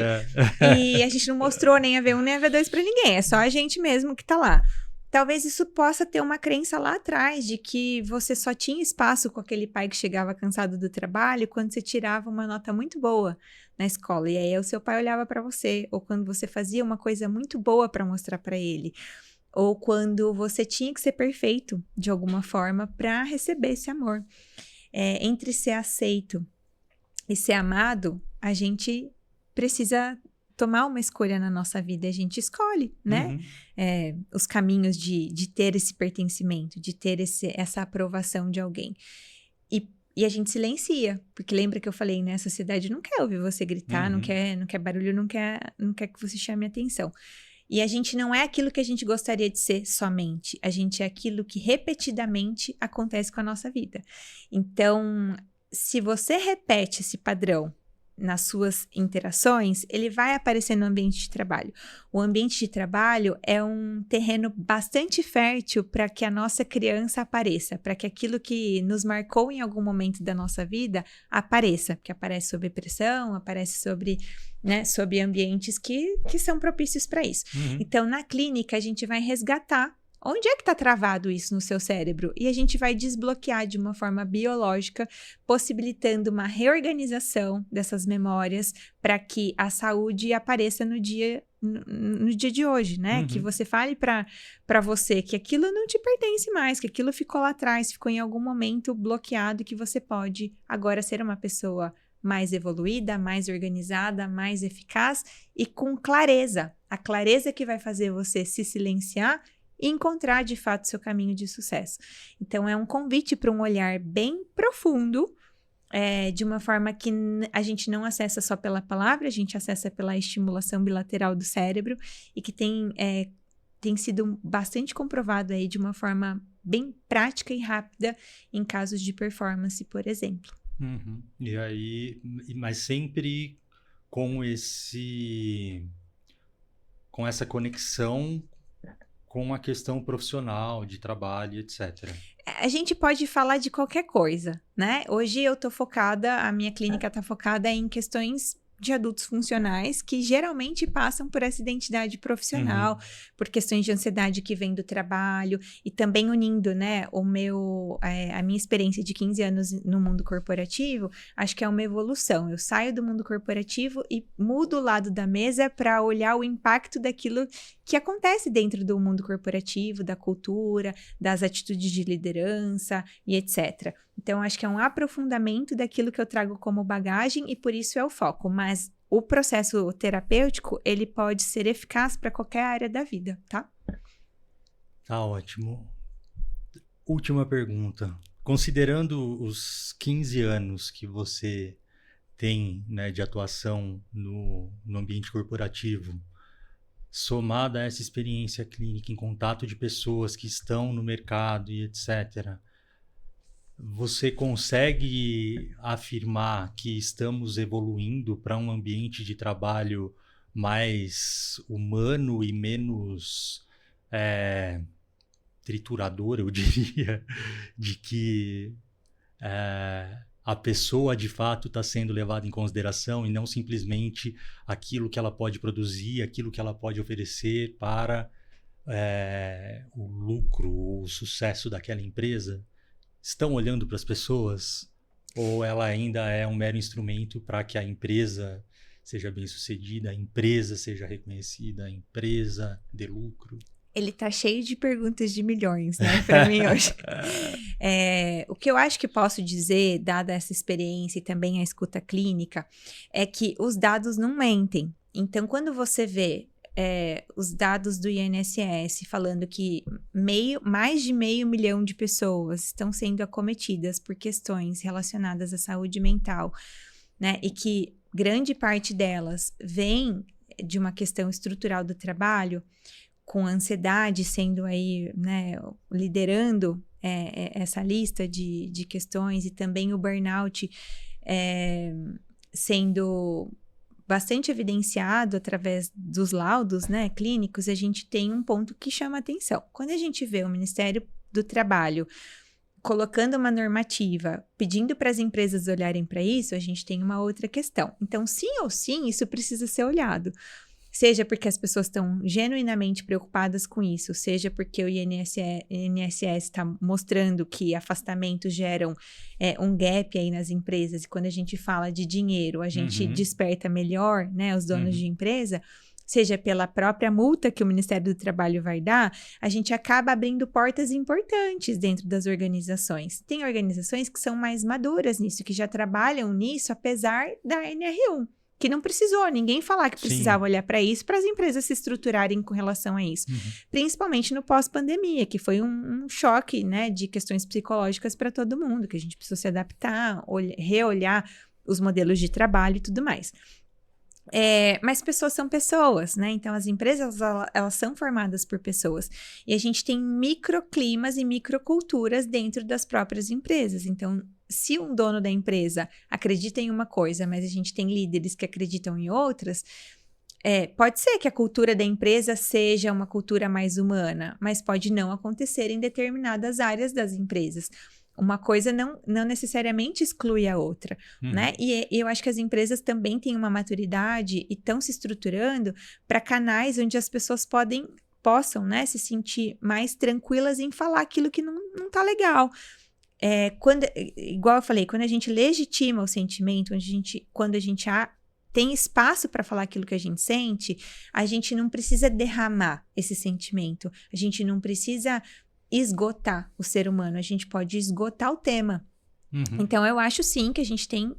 E a gente não mostrou nem a V1 nem a V2 para ninguém, é só a gente mesmo que tá lá. Talvez isso possa ter uma crença lá atrás de que você só tinha espaço com aquele pai que chegava cansado do trabalho quando você tirava uma nota muito boa na escola. E aí o seu pai olhava para você, ou quando você fazia uma coisa muito boa para mostrar para ele, ou quando você tinha que ser perfeito de alguma forma para receber esse amor. Entre ser aceito e ser amado, a gente precisa tomar uma escolha na nossa vida, a gente escolhe, né? Os caminhos de ter esse pertencimento, de ter essa aprovação de alguém. E a gente silencia, porque lembra que eu falei, né? A sociedade não quer ouvir você gritar, não quer barulho, não quer que você chame atenção. E a gente não é aquilo que a gente gostaria de ser somente. A gente é aquilo que repetidamente acontece com a nossa vida. Então, se você repete esse padrão nas suas interações, ele vai aparecer no ambiente de trabalho. O ambiente de trabalho é um terreno bastante fértil para que a nossa criança apareça, para que aquilo que nos marcou em algum momento da nossa vida apareça, porque aparece sob pressão, aparece sobre ambientes que são propícios para isso. Então, na clínica, a gente vai resgatar onde é que está travado isso no seu cérebro? E a gente vai desbloquear de uma forma biológica, possibilitando uma reorganização dessas memórias para que a saúde apareça no dia de hoje, né? Que você fale para você que aquilo não te pertence mais, que aquilo ficou lá atrás, ficou em algum momento bloqueado e que você pode agora ser uma pessoa mais evoluída, mais organizada, mais eficaz e com clareza. A clareza que vai fazer você se silenciar e encontrar, de fato, seu caminho de sucesso. Então, é um convite para um olhar bem profundo, de uma forma que a gente não acessa só pela palavra, a gente acessa pela estimulação bilateral do cérebro e que tem sido bastante comprovado aí de uma forma bem prática e rápida em casos de performance, por exemplo. E aí, mas sempre com essa conexão com a questão profissional, de trabalho, etc. A gente pode falar de qualquer coisa, né? Hoje eu tô focada, a minha clínica tá focada em questões de adultos funcionais que geralmente passam por essa identidade profissional, por questões de ansiedade que vem do trabalho e também unindo, né, a minha experiência de 15 anos no mundo corporativo, acho que é uma evolução. Eu saio do mundo corporativo e mudo o lado da mesa para olhar o impacto daquilo que acontece dentro do mundo corporativo, da cultura, das atitudes de liderança e etc. Então, acho que é um aprofundamento daquilo que eu trago como bagagem e por isso é o foco. Mas o processo terapêutico, ele pode ser eficaz para qualquer área da vida, tá? Tá ótimo. Última pergunta. Considerando os 15 anos que você tem, né, de atuação no ambiente corporativo, somada a essa experiência clínica em contato de pessoas que estão no mercado e etc., você consegue afirmar que estamos evoluindo para um ambiente de trabalho mais humano e menos triturador, eu diria, de que a pessoa de fato está sendo levada em consideração e não simplesmente aquilo que ela pode produzir, aquilo que ela pode oferecer para o lucro, o sucesso daquela empresa? Estão olhando para as pessoas? Ou ela ainda é um mero instrumento para que a empresa seja bem sucedida, a empresa seja reconhecida, a empresa dê lucro? Ele tá cheio de perguntas de milhões, né, para mim hoje. O que eu acho que posso dizer, dada essa experiência e também a escuta clínica, é que os dados não mentem. Então, quando você vê os dados do INSS falando que mais de 500 mil de pessoas estão sendo acometidas por questões relacionadas à saúde mental, né? E que grande parte delas vem de uma questão estrutural do trabalho, com a ansiedade sendo aí, né, liderando essa lista de questões e também o burnout sendo bastante evidenciado através dos laudos, né, clínicos, a gente tem um ponto que chama atenção. Quando a gente vê o Ministério do Trabalho colocando uma normativa, pedindo para as empresas olharem para isso, a gente tem uma outra questão. Então, sim ou sim, isso precisa ser olhado. Seja porque as pessoas estão genuinamente preocupadas com isso, seja porque o INSS está mostrando que afastamentos geram um gap aí nas empresas, e quando a gente fala de dinheiro, a gente desperta melhor, né, os donos de empresa, seja pela própria multa que o Ministério do Trabalho vai dar, a gente acaba abrindo portas importantes dentro das organizações. Tem organizações que são mais maduras nisso, que já trabalham nisso, apesar da NR1. que não precisou ninguém falar que precisava Sim. olhar para isso, para as empresas se estruturarem com relação a isso. Principalmente no pós-pandemia, que foi um choque, né, de questões psicológicas para todo mundo, que a gente precisou se adaptar, reolhar os modelos de trabalho e tudo mais. Mas pessoas são pessoas, né? Então, as empresas, elas são formadas por pessoas. E a gente tem microclimas e microculturas dentro das próprias empresas. Então, se um dono da empresa acredita em uma coisa, mas a gente tem líderes que acreditam em outras, pode ser que a cultura da empresa seja uma cultura mais humana, mas pode não acontecer em determinadas áreas das empresas. Uma coisa não necessariamente exclui a outra, né? E eu acho que as empresas também têm uma maturidade e estão se estruturando para canais onde as pessoas possam, né, se sentir mais tranquilas em falar aquilo que não tá legal. Igual eu falei, quando a gente legitima o sentimento, quando a gente tem espaço para falar aquilo que a gente sente, a gente não precisa derramar esse sentimento, a gente não precisa esgotar o ser humano, a gente pode esgotar o tema. Então, eu acho sim que a gente tem,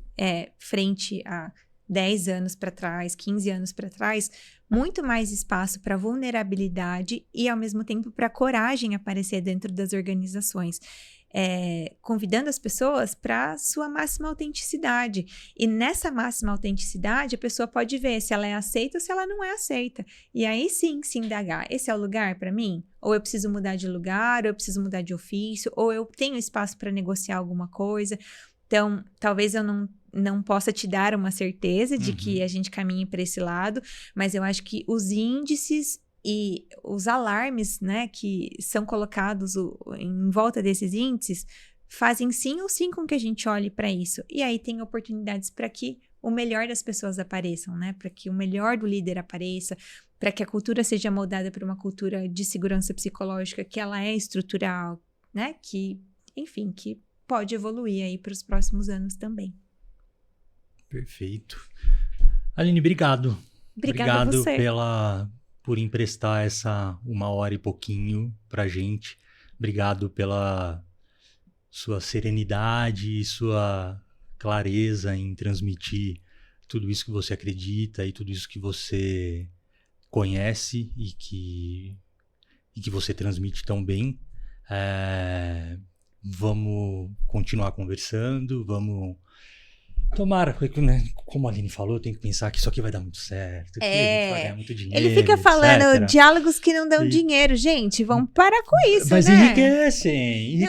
frente a 10 anos para trás, 15 anos para trás, muito mais espaço para vulnerabilidade e, ao mesmo tempo, para coragem aparecer dentro das organizações. Convidando as pessoas para sua máxima autenticidade. E nessa máxima autenticidade, a pessoa pode ver se ela é aceita ou se ela não é aceita. E aí sim, se indagar. Esse é o lugar para mim? Ou eu preciso mudar de lugar, ou eu preciso mudar de ofício, ou eu tenho espaço para negociar alguma coisa. Então, talvez eu não possa te dar uma certeza de que a gente caminhe para esse lado, mas eu acho que os índices e os alarmes, né, que são colocados em volta desses índices, fazem sim ou sim com que a gente olhe para isso. E aí tem oportunidades para que o melhor das pessoas apareçam, né? Para que o melhor do líder apareça, para que a cultura seja moldada por uma cultura de segurança psicológica, que ela é estrutural, né? Que, enfim, que pode evoluir aí para os próximos anos também. Perfeito. Aline, obrigado. Obrigado a você. Por emprestar essa 1 hora e pouquinho pra gente. Obrigado pela sua serenidade e sua clareza em transmitir tudo isso que você acredita e tudo isso que você conhece e que você transmite tão bem. Vamos continuar conversando, vamos... Tomara, né? Como a Aline falou, eu tenho que pensar que isso aqui vai dar muito certo, que a gente vai ganhar muito dinheiro, ele fica falando etc. diálogos que não dão dinheiro. Gente, vamos parar com isso, mas né? enriquecem.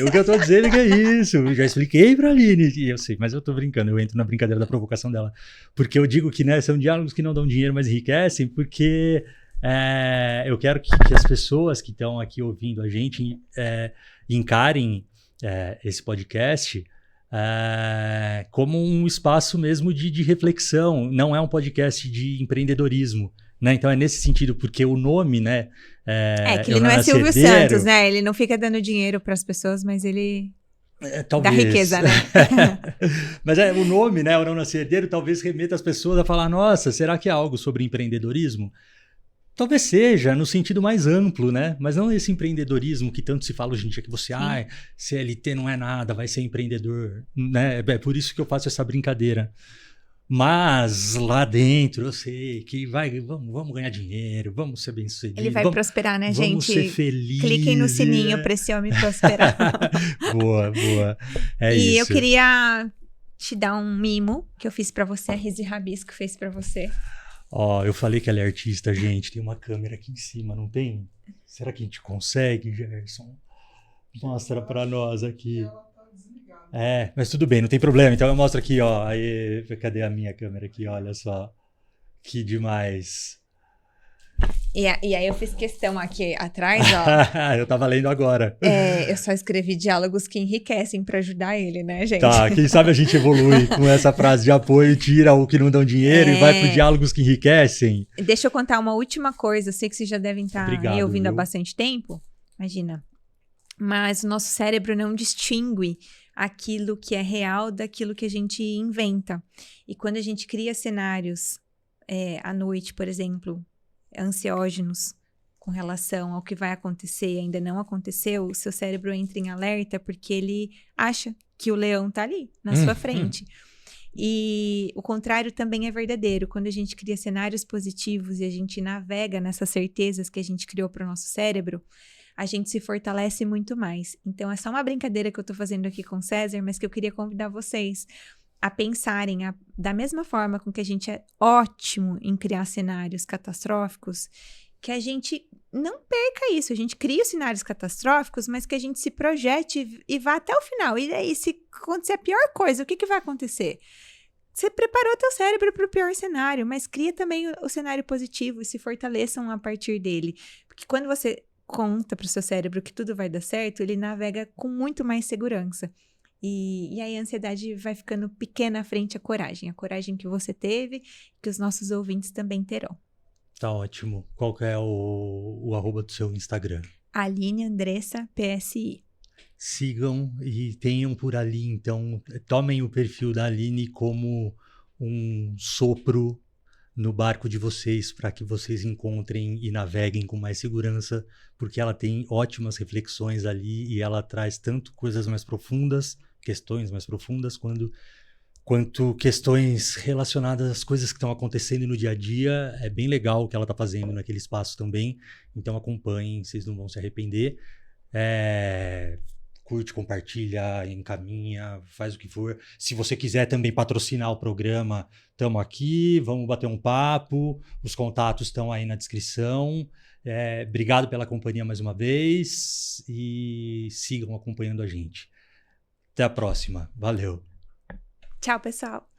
O que eu tô dizendo é que é isso. Eu já expliquei pra Aline, e eu sei, mas eu tô brincando, eu entro na brincadeira da provocação dela. Porque eu digo que, né, são diálogos que não dão dinheiro, mas enriquecem, porque eu quero que as pessoas que estão aqui ouvindo a gente encarem esse podcast como um espaço mesmo de reflexão, não é um podcast de empreendedorismo, né? Então é nesse sentido, porque o nome, né? Que ele não é Silvio Santos, né? Ele não fica dando dinheiro para as pessoas, mas ele dá riqueza, né? Mas o nome, né? O Não Nascer Herdeiro, talvez remeta as pessoas a falar, nossa, será que é algo sobre empreendedorismo? Talvez seja, no sentido mais amplo, né? Mas não esse empreendedorismo que tanto se fala hoje em dia, que você, CLT não é nada, vai ser empreendedor, né? É por isso que eu faço essa brincadeira. Mas lá dentro eu sei que vamos ganhar dinheiro, vamos ser bem-sucedidos. Ele vai prosperar, né, gente? Vamos ser felizes. Cliquem no sininho para esse homem prosperar. Boa. E eu queria te dar um mimo que eu fiz para você, a Rizzi Rabisco fez para você. Eu falei que ela é artista, gente. Tem uma câmera aqui em cima, não tem? Será que a gente consegue, Gerson? Mostra pra nós aqui. Ela tá desligada. Mas tudo bem, não tem problema. Então eu mostro aqui, ó. Aí, cadê a minha câmera aqui? Olha só. Que demais. E aí eu fiz questão aqui atrás, ó. Eu tava lendo agora. Eu só escrevi diálogos que enriquecem pra ajudar ele, né, gente? Tá, quem sabe a gente evolui com essa frase de apoio, tira o que não dão dinheiro e vai pro diálogos que enriquecem. Deixa eu contar uma última coisa. Eu sei que vocês já devem estar aí ouvindo há bastante tempo. Imagina. Mas o nosso cérebro não distingue aquilo que é real daquilo que a gente inventa. E quando a gente cria cenários à noite, por exemplo, ansiógenos com relação ao que vai acontecer e ainda não aconteceu, o seu cérebro entra em alerta porque ele acha que o leão tá ali, na sua frente. E o contrário também é verdadeiro. Quando a gente cria cenários positivos e a gente navega nessas certezas que a gente criou para o nosso cérebro, a gente se fortalece muito mais. Então, é só uma brincadeira que eu tô fazendo aqui com o César, mas que eu queria convidar vocês a pensarem da mesma forma com que a gente é ótimo em criar cenários catastróficos, que a gente não perca isso. A gente cria os cenários catastróficos, mas que a gente se projete e vá até o final. E aí, se acontecer a pior coisa, o que vai acontecer? Você preparou teu cérebro para o pior cenário, mas cria também o cenário positivo e se fortaleçam a partir dele. Porque quando você conta para o seu cérebro que tudo vai dar certo, ele navega com muito mais segurança. E aí a ansiedade vai ficando pequena frente à coragem. A coragem que você teve, que os nossos ouvintes também terão. Tá ótimo. Qual que é o arroba do seu Instagram? Aline Andressa PSI. Sigam e tenham por ali, então, tomem o perfil da Aline como um sopro no barco de vocês para que vocês encontrem e naveguem com mais segurança, porque ela tem ótimas reflexões ali e ela traz tanto coisas mais profundas, questões mais profundas, quanto questões relacionadas às coisas que estão acontecendo no dia a dia. É bem legal o que ela está fazendo naquele espaço também, então acompanhem, vocês não vão se arrepender. Curte, compartilha, encaminha, faz o que for. Se você quiser também patrocinar o programa, estamos aqui, vamos bater um papo, os contatos estão aí na descrição. Obrigado pela companhia mais uma vez e sigam acompanhando a gente. Até a próxima. Valeu. Tchau, pessoal.